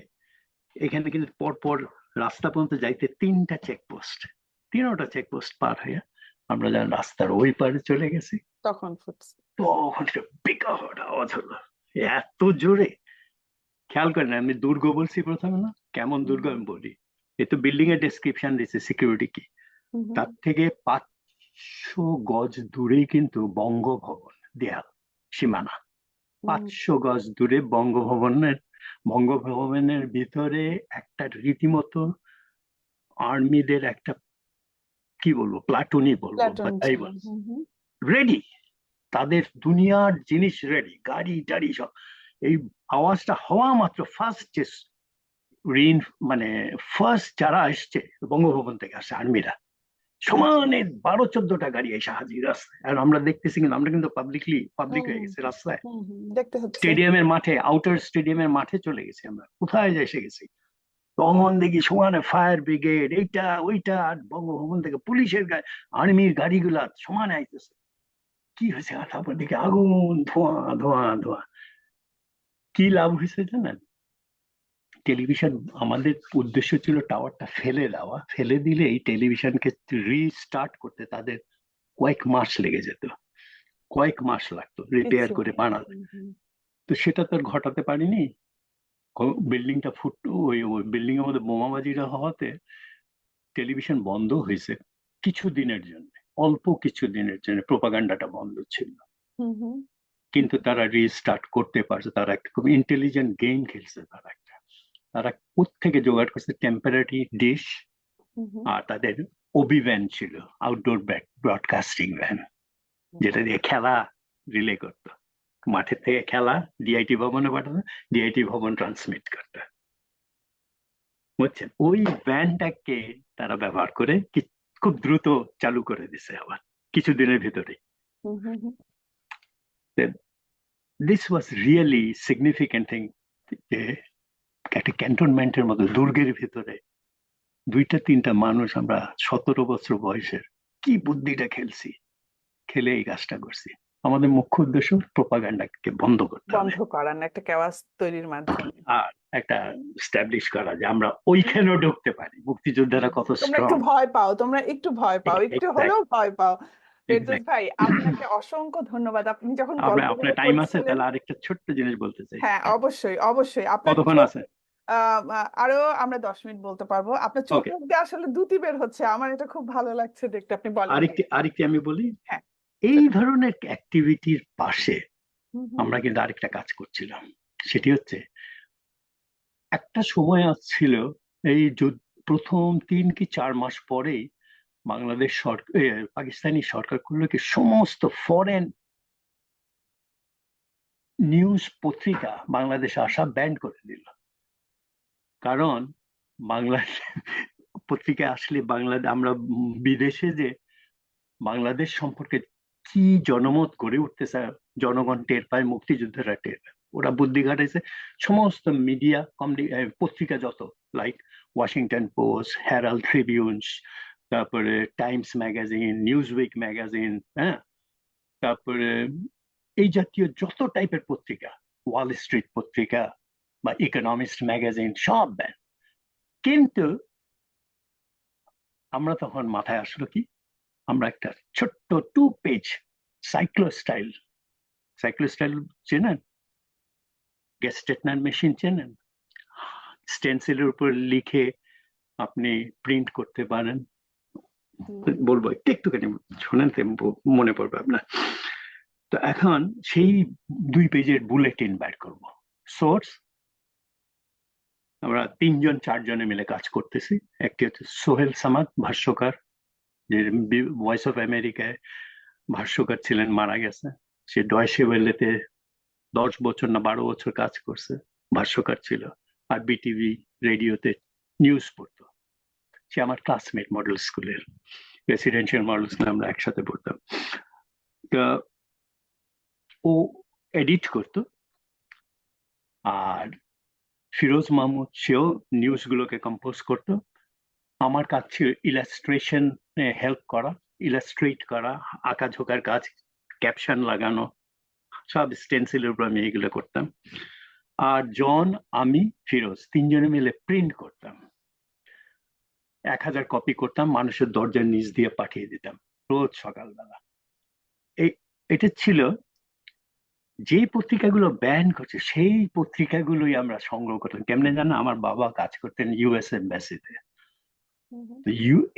এখানে কিন্তু পরপর রাস্তা পর্যন্ত যাইতে 3টা চেকপোস্ট, 3টা চেকপোস্ট পার হয়ে আমরা যখন রাস্তার ওই পারে চলে গেছি, তখন ফুটছে। তখন একটা বিকট আওয়াজ হলো, এত জোরে। খেয়াল করেন, আমি দুর্গ বলছি প্রথমে না, কেমন দুর্গ আমি বলি। এ তো বিল্ডিং এর ডেসক্রিপশন দিচ্ছে সিকিউরিটি কি। হুম হুম তার থেকে 500 গজ দূরেই কিন্তু বঙ্গভবন দেয়াল সীমানা। হুম 500 গজ দূরে বঙ্গভবনের ভিতরে একটা রীতিমতো আর্মিদের একটা, কি বলবো, প্লাটুনই বলবো প্লাটুন বা তাই ছিল। বল, হুম হুম রেডি, তাদের দুনিয়ার জিনিস রেডি, গাড়ি টাড়ি সব। এই আওয়াজটা হওয়া মাত্র ফার্স্ট যে রিন মানে ফার্স্ট যারা আসছে বঙ্গভবন থেকে আসছে আর্মিরা, সমানে 12-14টা গাড়ি এসে হাজির রাস্তায়। আর আমরা দেখতেছি, কিন্তু আমরা কিন্তু পাবলিক হয়ে গেছে রাস্তায়। দেখতে হচ্ছে। স্টেডিয়ামের মাঠে, আউটার স্টেডিয়ামের মাঠে চলে গেছি আমরা, কোথায় যে এসে গেছি। তখন দেখি সমানে ফায়ার ব্রিগেড, এইটা ওইটা, আর বঙ্গভবন থেকে পুলিশের গাড়ি, আর্মির গাড়িগুলা সমানে আইতেছে। কি হয়েছে? তারপর দেখি আগুন, ধোঁয়া ধোঁয়া ধোঁয়া। কি লাভ হয়েছে জানেন? টেলিভিশন, আমাদের উদ্দেশ্য ছিল টাওয়ারটা ফেলে দেওয়া, ফেলে দিলে এই টেলিভিশনকে রিস্টার্ট করতে তাদের কয়েক মাস লেগে যেত, কয়েক মাস লাগতো রিপেয়ার করে Exactly. বানাতে। হুম হুম তো সেটা তো আর ঘটাতে পারিনি। বিল্ডিংটা ওই বিল্ডিং এর মধ্যে বোমাবাজিরা হওয়াতে টেলিভিশন বন্ধ হয়েছে কিছুদিনের জন্য, অল্প কিছু দিনের জন্য প্রোপাগান্ডাটা বন্ধ ছিল। হুম হুম কিন্তু তারা রিস্টার্ট করতে পারছে, তারা একটা খুব ইন্টেলিজেন্ট গেম খেলছে। তারা কোত্থেকে জোগাড় করছে টেম্পারারি ডিশ, হুম আর তাদের ওবি ভ্যান ছিল, আউটডোর ব্রডকাস্টিং ভ্যান, যেটা দিয়ে খেলা রিলে করতো। মাঠের থেকে খেলা ডিআইটি ভবনে পাঠাতো, ডিআইটি ভবন ট্রান্সমিট করতো, বুঝছেন? ওই ভ্যানটাকে তারা ব্যবহার করে খুব দ্রুত চালু করে দিছে আবার কিছুদিনের ভিতরে। Hmm hmm hmm this was really significant thing, যে একটা ক্যান্টনমেন্টের মতো দুর্গের ভিতরে 2-3টা মানুষ, আমরা 17 বছর বয়সের, কি বুদ্ধিটা খেলছি, খেলে এই কাজটা করছি। আমাদের মুখ্য উদ্দেশ্য প্রোপাগান্ডাকে বন্ধ করতে বন্ধ হবে, করার না, একটা কেওয়াস তৈরির মাধ্যমে। আর একটা স্টাবলিশ করা যে আমরা ওইখানেও ঢুকতে পারি, মুক্তিযোদ্ধারা কত তোমরা স্ট্রং। একটু ভয় পাও, তোমরা একটু ভয় পাও, একটু হলেও ভয় পাও। ফেরদৌস এক্সাক্ট। ভাই, আপনাকে অসংখ্য ধন্যবাদ। আপনি যখন গল্পগুলো আপনার টাইম আছে করছিলেন। তাহলে আরেকটা ছোট্ট জিনিস বলতে চাই। হ্যাঁ, অবশ্যই অবশ্যই আপনার কতক্ষণ চোখ, আছে? আরো আমরা 10 মিনিট বলতে পারবো। আপনার চোখ ওকে, মুখ দিয়ে আসলে দ্যুতি বের হচ্ছে, আমার এটা খুব ভালো লাগছে দেখতে। আপনি বলেন আরেকটি প্লিজ। আরেকটি আমি বলি। হ্যাঁ, এই সেটা। ধরনের অ্যাক্টিভিটির পাশে হুম হুম আমরা কিন্তু আরেকটা কাজ করছিলাম। সেটি হচ্ছে, একটা সময় ছিল এই প্রথম 3 কি 4 মাস পরেই বাংলাদেশ সরকার, পাকিস্তানি সরকার করলো কি, সমস্ত ফরেন নিউজ পত্রিকা বাংলাদেশে আসা ব্যান করে দিল। কারণ বাংলা পত্রিকায় আসলে বাংলাদেশ, আমরা বিদেশে যে বাংলাদেশ সম্পর্কে কি জনমত গড়ে উঠতেছে, জনগণ টের পায়, মুক্তিযোদ্ধারা টের পায়, ওরা বুদ্ধি খাটাইছে। সমস্ত মিডিয়া পত্রিকা যত, like Washington Post, Herald Tribunes, তারপরে Times magazine, Newsweek magazine, হ্যাঁ, তারপরে এই জাতীয় যত টাইপের পত্রিকা, ওয়াল স্ট্রিট পত্রিকা বা ইকোনমিস্ট ম্যাগাজিন, সব ব্যান। কিন্তু আমরা তখন মাথায় আসলো কি, আমরা একটা ছোট্ট 2 পেজ সাইক্লোস্টাইল, সাইক্লোস্টাইল চেনেন? গ্যাস স্টেটনার মেশিন চেনেন? স্টেন্সিলের উপর লিখে আপনি প্রিন্ট করতে পারেন। হুম বলবো একটু একটুখানি শোনেন তো মনে পড়বে আপনার। তো এখন সেই 2 পেজের বুলেটিন বের করব। সোর্স, আমরা 3-4 জনে মিলে কাজ করতেছি। একটি হচ্ছে সোহেল সামাদ, ভাষ্যকার, যে ভয়েস অফ আমেরিকায় ভাষ্যকার ছিলেন, মারা গেছে। সে ডয়শে ওয়েলেতে 10 বছর না 12 বছর কাজ করছে, ভাষ্যকার ছিল। আর বিটিভি রেডিওতে নিউজ পড়তো। সে আমার ক্লাসমেট, মডেল স্কুলের, রেসিডেন্সিয়াল মডেল স্কুলে আমরা একসাথে পড়তাম। তা ও এডিট করতো, আর ফিরোজ মাহমুদ, সেও নিউজ গুলোকে কম্পোজ করতো। আমার কাজ ছিল ইলাস্ট্রেশন হেল্প করা, ইলাস্ট্রেট করা, আঁকাঝোঁকার কাজ, ক্যাপশন লাগানো, সব স্টেন্সিলের উপর আমি এগুলো করতাম। আর জন, আমি, ফিরোজ তিনজনে মিলে প্রিন্ট করতাম। 1000 কপি করতাম, মানুষের দরজার নিচ দিয়ে পাঠিয়ে দিতাম রোজ সকালবেলা। এই এটা ছিল, যে পত্রিকাগুলো ব্যান করছে সেই পত্রিকাগুলোই আমরা সংগ্রহ করতাম। কেমনে জানো, আমার বাবা কাজ করতেন ইউএস এম্বাসিতে। হুম হুম।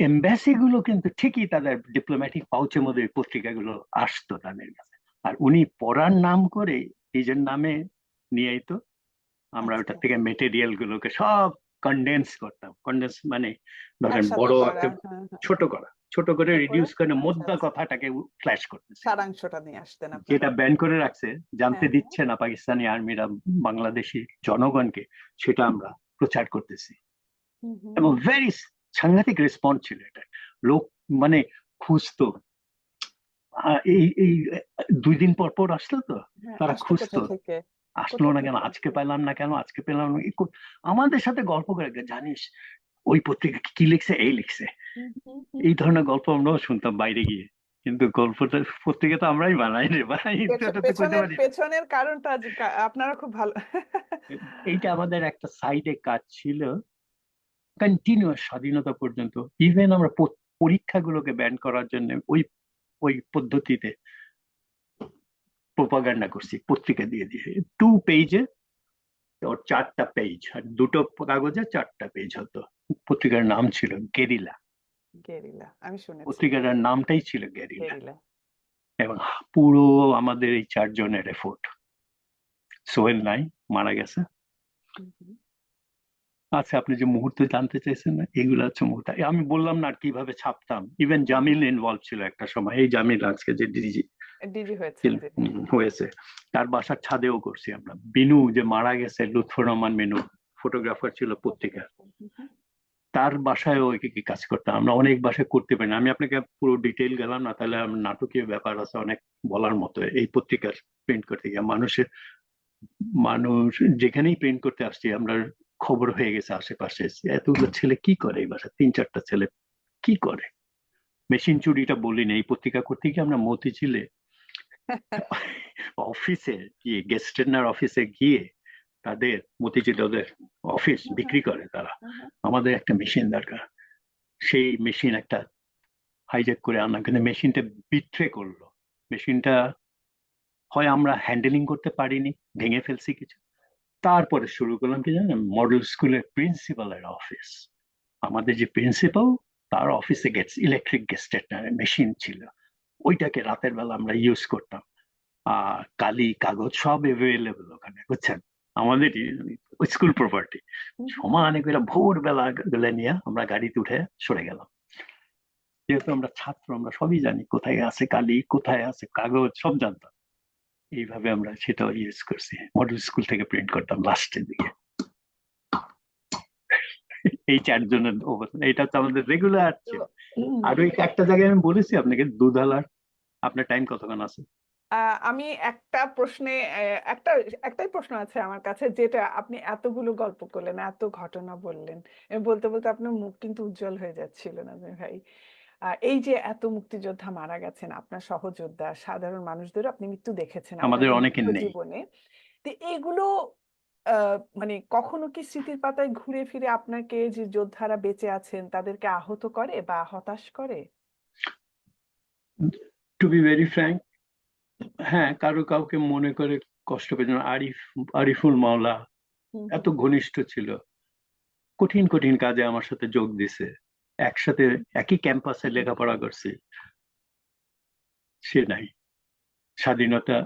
এম্বাসি গুলো কিন্তু ঠিকই তাদের ডিপ্লোম্যাটিক পাউচের মধ্যে ওই পত্রিকাগুলো আসতো তাদের কাছে, আর উনি পড়ার নাম করে নিজের নামে নিয়ে তো আমরা আচ্ছা, ওটার থেকে মেটেরিয়াল গুলোকে সব কন্ডেন্স করতাম। কন্ডেন্স মানে ধরেন একসাথে বড় করা, একটা, হ্যাঁ হ্যাঁ। ছোট করে তারপরে, রিডিউস করে আচ্ছা মোদ্দা আচ্ছা, কথাটাকে ফ্ল্যাশ করতেছি। সারাংশটা নিয়ে আসতেন আপনারা। যেটা ব্যান করে রাখছে, জানতে হ্যাঁ হ্যাঁ। দিচ্ছে না পাকিস্তানি আর্মিরা বাংলাদেশি জনগণকে, সেটা আমরা প্রচার করতেছি। হুম হুম। এবং ভেরি সাংঘাতিক রেসপন্স ছিল এটা। লোক মানে খুঁজতো, এই এই 2 দিন পর পর আসতো তো, হ্যাঁ, তারা আসতো কোথা খুঁজতো থেকে? আসলো কোথা না কেন, থেকে আজকে আসতো? পেলাম না কেন, আজকে পেলাম না। আমাদের সাথে গল্প করে, জানিস ওই পত্রিকা কি লিখছে, এই লিখছে। হুম হুম হুম। এই ধরনের গল্প আমরাও শুনতাম বাইরে গিয়ে, কিন্তু গল্পটা পত্রিকা তো আমরাই বানাই রে ভাই, এটা তো কইতে পেছনের পারি না। পেছনের কারণটা আপনারা খুব ভালো। এইটা আমাদের একটা সাইডে কাজ ছিল, কন্টিনিউয়াস স্বাধীনতা পর্যন্ত। ইভেন আমরা পরীক্ষাগুলোকে ব্যান করার জন্য ওই ওই পদ্ধতিতে প্রোপাগান্ডা করছি, পত্রিকা দিয়ে দিয়ে 2 পেজে, ওর 4টা পেজ, আর 2টো কাগজে 4টা পেজ হতো। পত্রিকার নাম ছিল গেরিলা। গেরিলা, আমি শুনেছি। পত্রিকাটার নামটাই ছিল গেরিলা। গেরিলা। এবং পুরো আমাদের এই 4জনের এফোর্ট। সোহেল নাই, মারা গেছে। হুম হুম। আচ্ছা, আপনি যে মুহূর্ত জানতে চাইছেন না, এগুলো হচ্ছে মুহূর্ত। আমি বললাম না আর কিভাবে ছাপতাম। ইভেন হুম হুম। জামিল ইনভলভ ছিল একটা সময়, এই জামিল আজকে যে ডিজি ডিজি হয়েছেন যিনি। হয়েছে, তার বাসার ছাদেও করছি আমরা। বিনু যে মারা গেছে, লুৎফর রহমান মিনু, ফটোগ্রাফার ছিল পত্রিকা, ফটোগ্রাফার। হুম হুম। তার বাসায় ওই কি কাজ করতাম আমরা। অনেক বাসায় করতে পারি না, আমি আপনাকে পুরো ডিটেইল গেলাম না, তাহলে নাটকীয় ব্যাপার আছে অনেক বলার মতো। এই পত্রিকার প্রিন্ট করতে গিয়ে মানুষ যেখানেই প্রিন্ট করতে আসছি আমরা, খবর হয়ে গেছে আশেপাশে, এতগুলো ছেলে কি করে এই বাসায়, 3-4টা ছেলে কি করে। মেশিন চুরিটা বলিনি, এই পত্রিকা করতে গিয়ে আমরা মতিঝিলে অফিসে গিয়ে, গেস্টেনার অফিসে গিয়ে, তাদের মতিঝিলে ওদের অফিস হুম হুম। বিক্রি করে তারা, হুম হুম। আমাদের একটা মেশিন দরকার। সেই মেশিন একটা হাইজ্যাক করে আনলাম, কিন্তু মেশিনটা বিট্রে করলো। মেশিনটা হয় আমরা হ্যান্ডেলিং করতে পারিনি, ভেঙে ফেলছি কিছু। তারপরে শুরু করলাম কি জানেন, মডেল স্কুলের প্রিন্সিপালের অফিস। আমাদের যে প্রিন্সিপাল, তার অফিসে গেটস ইলেকট্রিক গেস্টের মেশিন ছিল, ওইটাকে রাতের বেলা আমরা ইউজ করতাম। কালি কাগজ সব এভেলেবল ওখানে, বুঝছেন, আমাদের স্কুল প্রপার্টি। হুম হুম। সমানে করে ভোরবেলা গুলো নিয়ে আমরা গাড়িতে উঠে সরে গেলাম। যেহেতু আমরা ছাত্র, আমরা সবই জানি কোথায় আছে কালি, কোথায় আছে কাগজ, সব জানতাম। এইভাবে আমরা সেটাও ইউজ করছি, মডেল স্কুল থেকে প্রিন্ট করতাম লাস্টের দিকে। এই 4জনের অবস্থা, এটা হচ্ছে আমাদের রেগুলার তো ছিল। আর ওই একটা জায়গায় আমি বলেছি আপনাকে, দুধালার। আপনার টাইম কতক্ষণ আছে? আমি একটা প্রশ্নে, একটা একটাই প্রশ্ন আছে আমার কাছে, যেটা আপনি এতগুলো গল্প করলেন, এত ঘটনা বললেন, বলতে বলতে আপনার মুখ কিন্তু উজ্জ্বল হয়ে যাচ্ছিল না ভাই। এই যে এত মুক্তিযোদ্ধা মারা গেছেন, আপনার সহযোদ্ধা, সাধারণ মানুষদেরও আপনি মৃত্যু দেখেছেন আপনার আমাদের ব্যক্তিগত অনেকের নেই। জীবনে। তো এগুলো মানে কখনো কি স্মৃতির পাতায় ঘুরে ফিরে আপনাকে, যে যোদ্ধারা বেঁচে আছেন, তাদেরকে আহত করে বা হতাশ করে? টু বি ভেরি ফ্র্যাঙ্ক, হ্যাঁ, কারো কাউকে মনে করে কষ্ট পেয়ে। যেমন আরিফুল মাওলা হুম এত ঘনিষ্ঠ ছিল, কঠিন কঠিন কাজে আমার সাথে যোগ দিছে, একসাথে একই ক্যাম্পাসে লেখাপড়া করছি, সে নাই। স্বাধীনতা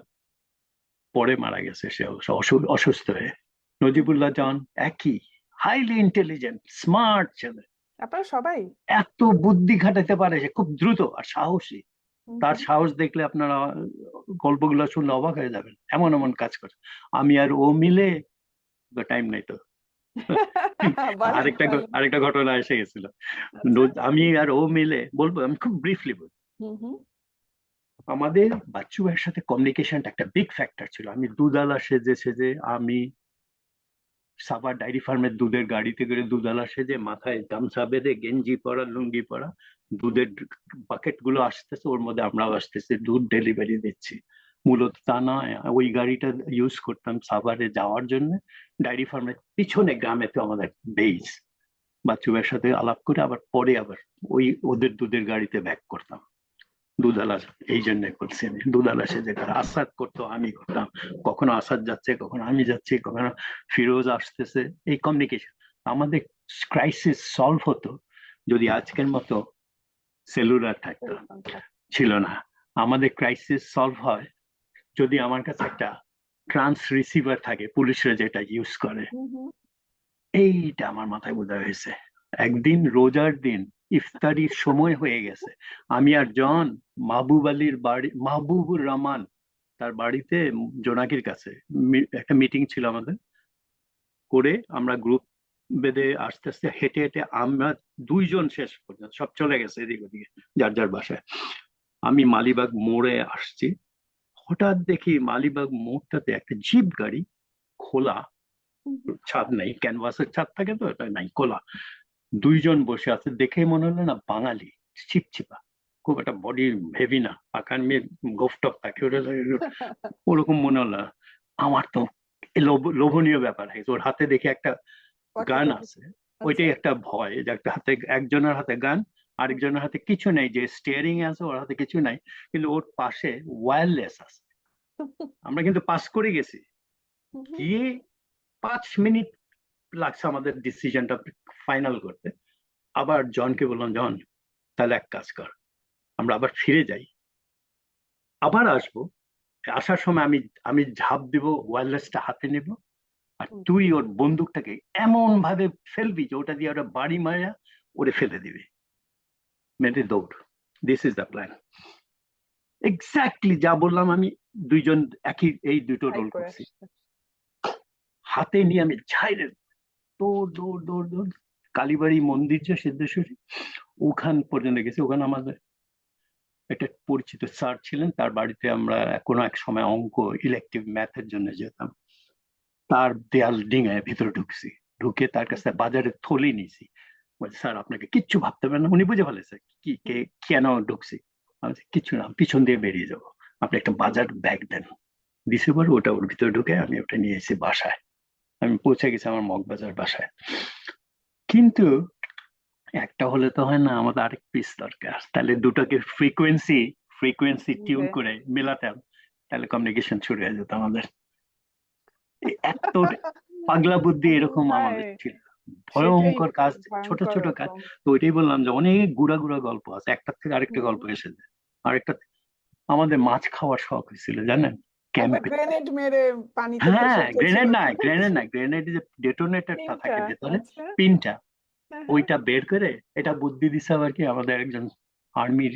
পরে মারা গেছে, সে অবশ্য অসুস্থ হয়ে। হুম। নজিবুল্লাহ জান একই, হাইলি ইন্টেলিজেন্ট স্মার্ট ছেলে, আপনারা সবাই। এত বুদ্ধি খাটাতে পারে, সে খুব দ্রুত আর সাহসী। হুম তার হুম। সাহস দেখলে আপনারা গল্পগুলো শুনলে অবাক হয়ে যাবেন, এমন এমন কাজ করে। আমি আর ও মিলে, টাইম নাই তো। বলেন বলেন। আরেকটা ঘটনা এসে গেছিল। আচ্ছা। আমি আর ও মিলে বলবো, আমি খুব ব্রিফলি বলবো। হুম হুম। আমাদের বাচ্চু ভাইয়ের সাথে কমিউনিকেশনটা একটা বিগ ফ্যাক্টর ছিল। আমি দুধালা সেজে সেজে, আমি সাবার ডায়েরি ফার্মের দুধের গাড়িতে করে দুধালা সেজে, মাথায় গামছা বেঁধে, গেঞ্জি পরা, লুঙ্গি পরা, দুধের বাকেট গুলো আসতেছে, ওর মধ্যে আমরাও আসতেছি, দুধ ডেলিভারি দিচ্ছি। মূলত তা নয়, ওই গাড়িটা ইউজ করতাম সাভারে যাওয়ার জন্য। ডায়েরি ফার্মের পিছনে গ্রামে তো আমাদের বেইস, বাচ্চুদের সাথে আলাপ করে আবার পরে আবার ওই ওদের দুধের গাড়িতে ব্যাক করতাম। দুধালা, এই জন্য করছি আমি, দুধালা সেজে আসাদ করতো, আমি করতাম। কখনো আসাদ যাচ্ছে, কখনো আমি যাচ্ছি, কখনো ফিরোজ আসতেছে। এই কমিউনিকেশন আমাদের ক্রাইসিস সলভ হতো যদি আজকের মতো সেলুলার থাকতো, ছিল না। আমাদের ক্রাইসিস সলভ হয় যদি আমার কাছে একটা ট্রান্স রিসিভার থাকে, পুলিশরা যেটা ইউজ করে। এইটা আমার মাথায় বোঝা হয়েছে। একদিন রোজার দিন ইফতারির সময় হয়ে গেছে, আমি আর জন মাহবুব আলীর বাড়ি, মাহবুবুর রহমান তার বাড়িতে জোনাকির কাছে একটা মিটিং ছিল আমাদের, করে আমরা গ্রুপ বেঁধে আস্তে আস্তে হেঁটে হেঁটে আমরা দুইজন শেষ পর্যন্ত সব চলে গেছে এদিক ওদিকে যার যার বাসায়। আমি মালিবাগ মোড়ে আসছি, হঠাৎ দেখি মালিবাগ মোড়টাতে একটা জিপ গাড়ি, খোলা, ছাদ নেই, ক্যানভাসের ছাদ থাকে তো, এটা নাই, খোলা। দুইজন বসে আছে, দেখে মনে হলো না বাঙালি, চিপচিপা, খুব একটা বডি হেভি না, পাকান মেয়ে গোফটপ থাকে ওরকম মনে হলো। আমার তো লোভনীয় ব্যাপার হয়েছে, ওর হাতে দেখে একটা গান আছে। ওইটাই একটা ভয়, যে একটা হাতে, একজনের হাতে গান, আরেকজনের হাতে কিছু নেই, যে স্টিয়ারিং আছে ওর হাতে কিছু নাই, কিন্তু ওর পাশে ওয়্যারলেস আছে। আমরা কিন্তু পাস করে গেছি, গিয়ে 5 মিনিট লাগছে আমাদের ডিসিশনটা ফাইনাল করতে। আবার জনকে বললাম, জন তাহলে এক কাজ কর, আমরা আবার ফিরে যাই, আবার আসবো, আসার সময় আমি আমি ঝাঁপ দিব, ওয়্যারলেসটা হাতে নেব, আর তুই ওর বন্দুকটাকে এমন ভাবে ফেলবি যে ওটা দিয়ে ওরা বাড়ি মারা ওরে ফেলে দিবি, মেরে দৌড়। This is the plan. Exactly যা বললাম আমি, দুইজন একই, এই দুটো রোল করছি। হাতে নিয়ে আমি ঝাইরে দৌড় দৌড় দৌড় দৌড়, কালীবাড়ি মন্দির যে সিদ্ধেশ্বরী, ওখান পর্যন্ত গেছি। ওখানে আমাদের একটা পরিচিত স্যার ছিলেন, তার বাড়িতে আমরা কোনো এক সময় অঙ্ক, ইলেকটিভ ম্যাথের জন্য যেতাম। তার দেয়াল ডিঙায় ভিতরে ঢুকছি, ঢুকে তার কাছে বাজারে থলি নিছি। বলছি, স্যার আপনাকে কিচ্ছু ভাবতে হবে না। উনি বুঝে ফেলেছে কি কে কেন ঢুকছি। আমি বলছি, কিচ্ছু না, পিছন দিয়ে বেরিয়ে যাবো, আপনি একটা বাজার ব্যাগ দেন। দিছে পরে ওটা ওর ভিতরে ঢুকে আমি ওটা নিয়ে এসেছি বাসায়। আমি পৌঁছে গেছি আমার মগবাজার বাসায়। কিন্তু একটা হলে তো হয় না, আমাদের আরেক পিস দরকার, তাহলে দুটোকে ফ্রিকোয়েন্সি ফ্রিকোয়েন্সি টিউন করে মেলাতাম, তাহলে কমিউনিকেশন শুরু হয়ে যেত আমাদের। এত পাগলা বুদ্ধি এরকম হায়, আমাদের ছিল, সেটাই ভয়ঙ্কর কাজ, ছোট ভয়ঙ্কর ছোট কাজ। রকম। তো ওইটাই বললাম যে অনেক গুড়া গুড়া গল্প আছে, একটার থেকে আরেকটা গল্প এসে যায়। আরেকটা, আমাদের মাছ খাওয়ার শখ হয়েছিল জানেন, একবার ক্যাম্পে। গ্রেনেড মেরে পানিতে ভেসে হ্যাঁ, উঠেছিল গ্রেনেড না, কি? গ্রেনেড না, গ্রেনেড যে ডেটোনেটরটা তিনটা। থাকে ভেতরে, আচ্ছা। পিনটা, হ্যাঁ, হ্যাঁ। ওইটা বের করে, এটা বুদ্ধি দিছে আবার কি আমাদের একজন আর্মির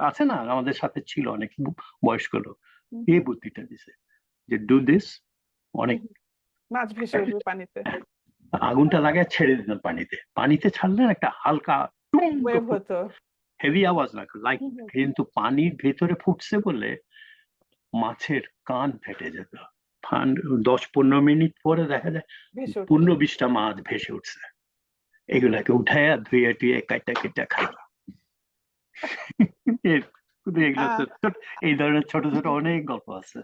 আছে না, আমাদের সাথে ছিল অনেক বয়স্ক লোক, হুম, এই হুম, বুদ্ধিটা দিছে যে ডু দিস, হুম, অনেক হুম। মাছ ভেসে উঠবে পানিতে। আগুনটা লাগায় ছেড়ে দিতেন পানিতে, পানিতে ছাড়লেন একটা হালকা ওয়েভ হতো। হেভি আওয়াজ না, লাইক, হুম, হুম। কিন্তু পানির ভেতরে ফুটছে বলে মাছের কান ফেটে যেত। 10-15 মিনিট পরে দেখা যায় ভেসে উঠেছে। 15-20টা মাছ ভেসে উঠছে। এগুলাকে উঠাইয়া ধুয়ে টুয়ে কাইটা কেটে খাইল। এগুলো তো আহ এই ধরনের ছোট ছোট অনেক গল্প আছে।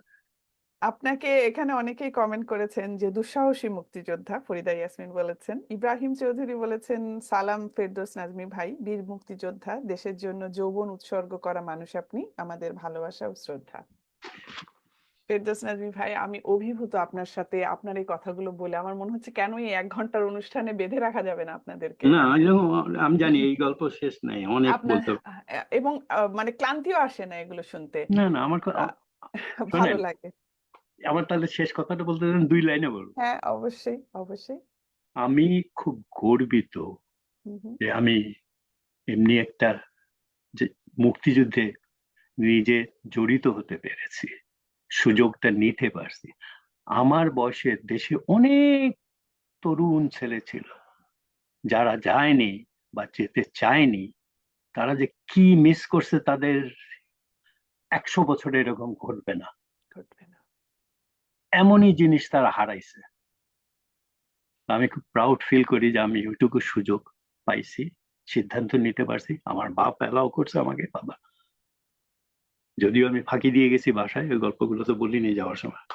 আপনাকে এখানে অনেকেই কমেন্ট করেছেন যে দুঃসাহসী মুক্তিযোদ্ধা, ফরিদা ইয়াসমিন বলেছেন, ইব্রাহিম চৌধুরী বলেছেন সালাম ফেরদৌস নাজমি ভাই, বীর মুক্তিযোদ্ধা, দেশের জন্য যৌবন উৎসর্গ করা মানুষ আপনি, আমাদের ভালোবাসা ও শ্রদ্ধা। ফেরদৌস নাজমি ভাই, আমি অভিভূত আপনার সাথে, আপনার এই কথাগুলো বলে আমার মনে হচ্ছে কেন এই 1 ঘন্টার অনুষ্ঠানে বেঁধে রাখা যাবে না আপনাদেরকে। না, আমি জানি এই গল্প শেষ নাই, অনেক আপনার বলতে। এবং মানে ক্লান্তিও আসে না এগুলো শুনতে। না না, আমার আহ, ভালো শোনেন, লাগে। আমার তাহলে শেষ কথাটা বলতে দেন, 2 লাইনে বলবো। হ্যাঁ, অবশ্যই অবশ্যই। আমি খুব গর্বিত হুম, হুম। যে আমি এমনি একটা, যে মুক্তিযুদ্ধে নিজে জড়িত হতে পেরেছি, সুযোগটা নিতে পারছি। আমার বয়সে দেশে অনেক তরুণ ছেলে ছিল যারা যায়নি বা যেতে চায়নি, তারা যে কি মিস করছে তাদের 100 বছরে এরকম ঘটবে না, ঘটবে না। এমনই জিনিস তারা হারাইছে। আমি খুব প্রাউড ফিল করি যে আমি ওইটুকু সুযোগ পাইছি, সিদ্ধান্ত নিতে পারছি, আমার বাপ এলাও করছে আমাকে, বাবা যদিও আমি ফাঁকি দিয়ে গেছি বাসায়, ওই গল্পগুলো তো বলিনি যাওয়ার সময়।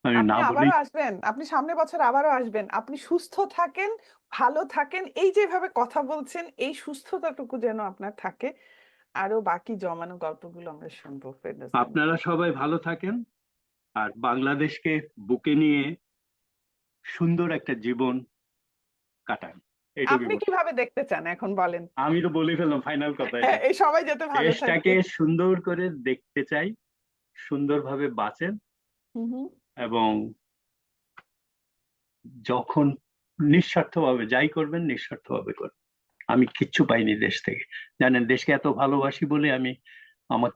আমি আপনি না বলেই আবারও আসবেন, আপনি সামনের বছর আবারও আসবেন, আপনি সুস্থ থাকেন, ভালো থাকেন, এই যেভাবে কথা বলছেন এই সুস্থতাটুকু যেন আপনার থাকে। আরো বাকি জমানো গল্পগুলো আমরা শুনবো ফেরদৌস ভাই। আপনারা সবাই ভালো থাকেন, আর বাংলাদেশকে বুকে নিয়ে সুন্দর একটা জীবন কাটান, এইটুকুই আপনি বলি। কিভাবে দেখতে চান এখন বলেন? আমি তো বলে ফেললাম, ফাইনাল কথা হ্যাঁ, এটাই। এই সবাই যাতে ভালো থাকে। দেশটাকে সুন্দর করে দেখতে চাই, সুন্দরভাবে বাঁচেন, হুম হুম এবং যখন নিঃস্বার্থভাবে যাই করবেন নিঃস্বার্থভাবে করবেন। আমি কিচ্ছু পাইনি দেশ থেকে, জানেন, দেশকে এত ভালোবাসি বলে আমি আমার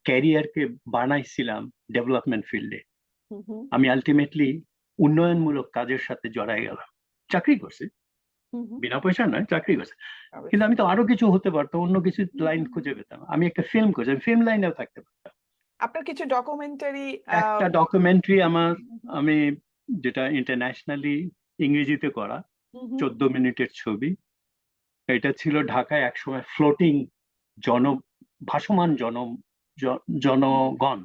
ক্যারিয়ারকে বানাইছিলাম ডেভেলপমেন্ট ফিল্ডে। হুম হুম আমি আলটিমেটলি উন্নয়নমূলক কাজের সাথে জড়াই গেলাম, চাকরি করছি, হুম হুম, বিনা পয়সা নয়, চাকরি করছি। কিন্তু আমি অবশ্যই। তো আরো কিছু হতে পারতাম, অন্য কিছু হুম, লাইন হুম, হুম। খুঁজে পেতাম। আমি একটা ফিল্ম করছি, আমি ফিল্ম লাইনেও থাকতে পারতাম। আপনার কিছু ডকুমেন্টারি একটা ডকুমেন্টারি আমার, আমি যেটা ইন্টারন্যাশনালি ইংরেজিতে করা, 14 মিনিটের ছবি। এটা ছিল ঢাকায় একসময় ফ্লোটিং জন ভাসমান জনগণ,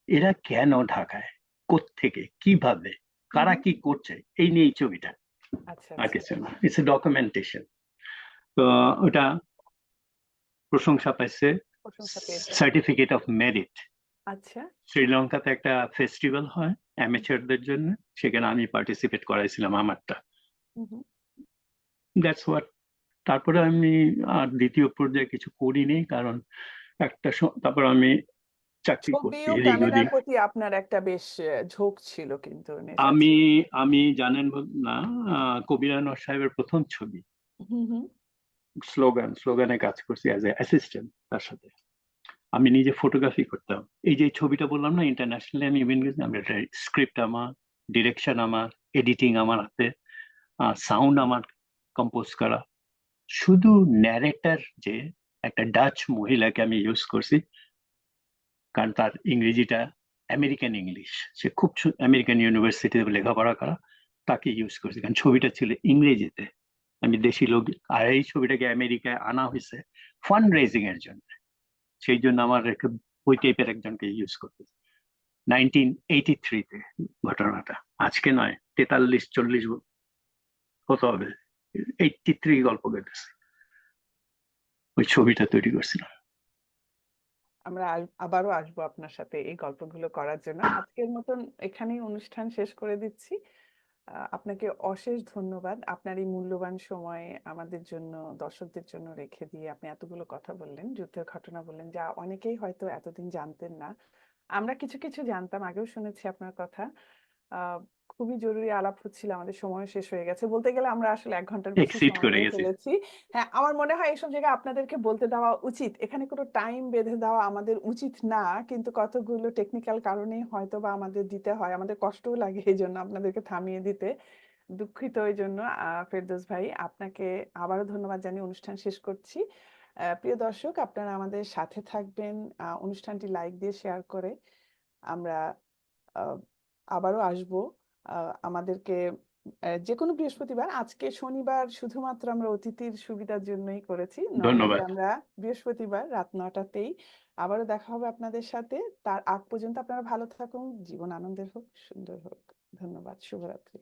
এরা কেন ঢাকায়, কোত্থেকে, কিভাবে, কারা কি করছে, এই নিয়ে এই ছবিটা। আচ্ছা আর আচ্ছা, কিছু না, ইটস এ ডকুমেন্টেশন। তো ওটা প্রশংসা পাইছে, প্রশংসা পেয়েছে। Certificate of merit. আচ্ছা। শ্রীলঙ্কাতে একটা ফেস্টিভ্যাল হয় অ্যামেচারদের জন্য, সেখানে আমি পার্টিসিপেট করাইছিলাম আমারটা। Hmm hmm. That's what. তারপরে আমি আর দ্বিতীয় পর্যায়ে কিছু করিনি, কারণ তারপর আমি চাকরি ছবি করছি ও এদিক ক্যামেরার ওদিক। প্রতি আপনার একটা বেশ ঝোঁক ছিল, কিন্তু নেশা আমি ছিল। আমি জানেন না, কবির আনোয়ার সাহেবের প্রথম ছবি হুম হুম স্লোগানে কাজ করছি অ্যাজ এ অ্যাসিস্ট্যান্ট তার সাথে। আমি নিজে ফটোগ্রাফি করতাম। এই যে ছবিটা বললাম না, ইন্টারন্যাশনালি আমি ইভেন্ট গেছি, আমি স্ক্রিপ্ট আমার, ডিরেকশন আমার, এডিটিং আমার হাতে, সাউন্ড আমার কম্পোজ করা। শুধু ন্যারেটার যে একটা ডাচ মহিলাকে আমি ইউজ করছি, কারণ তার ইংরেজিটা আমেরিকান ইংলিশ, সে খুব আমেরিকান ইউনিভার্সিটিতে লেখাপড়া করা, তাকে ইউজ করছি, কারণ ছবিটা ছিল ইংরেজিতে। আমি দেশি লোক, আর এই ছবিটাকে আমেরিকায় আনা হয়েছে ফান্ড রেজিং এর জন্য, সেই জন্য আমার ওই টাইপের একজনকে ইউজ করতে। 1983-তে ঘটনাটা, আজকে নয়, 43-40 হতে হবে, 83 গল্প কেটেছে, ওই ছবিটা তৈরি করছিলাম। আমরা আবারও আসবো আপনার সাথে এই গল্পগুলো করার জন্য। আজকের মতন এখানেই অনুষ্ঠান শেষ করে দিচ্ছি। আপনাকে অশেষ ধন্যবাদ। আপনার এই মূল্যবান সময় আমাদের জন্য, দর্শকদের জন্য রেখে দিয়ে আপনি এতগুলো কথা বললেন, যুদ্ধের ঘটনা বললেন, যা অনেকেই হয়তো এতদিন জানতেন না। আমরা কিছু কিছু জানতাম, আগেও শুনেছি আপনার কথা। আহ খুবই জরুরি আলাপ হচ্ছিল, আমাদের সময় শেষ হয়ে গেছে। বলতে গেলে আমরা আসলে 1 ঘন্টার বেশি এক্সিট সময় করে নিয়ে গেছি। ফেলেছি। হ্যাঁ, আমার মনে হয় এইসব জায়গায় আপনাদেরকে বলতে দেওয়া উচিত। এখানে কোনো টাইম বেঁধে দেওয়া আমাদের উচিত না, কিন্তু কতগুলো টেকনিক্যাল কারণেই হয়তো বা আমাদের দিতে হয়, আমাদের কষ্টও লাগে এই জন্য আপনাদেরকে থামিয়ে দিতে। দুঃখিত এই জন্য। ফেরদৌস ভাই, আপনাকে আবারও ধন্যবাদ জানিয়ে অনুষ্ঠান শেষ করছি। প্রিয় দর্শক, আপনারা আমাদের সাথে থাকবেন, অনুষ্ঠানটি লাইক দিয়ে শেয়ার করে। আমরা আহ, আবারও আসবো। আমাদেরকে যে কোনো বৃহস্পতিবার, আজকে শনিবার শুধুমাত্র আমরা অতিথির সুবিধার জন্যই করেছি, নর্মালি ধন্যবাদ। আমরা বৃহস্পতিবার রাত 9টাতেই আবারও দেখা হবে আপনাদের সাথে। তার আগ পর্যন্ত আপনারা ভালো থাকুন, জীবন আনন্দের হোক, সুন্দর হোক। ধন্যবাদ, শুভরাত্রি।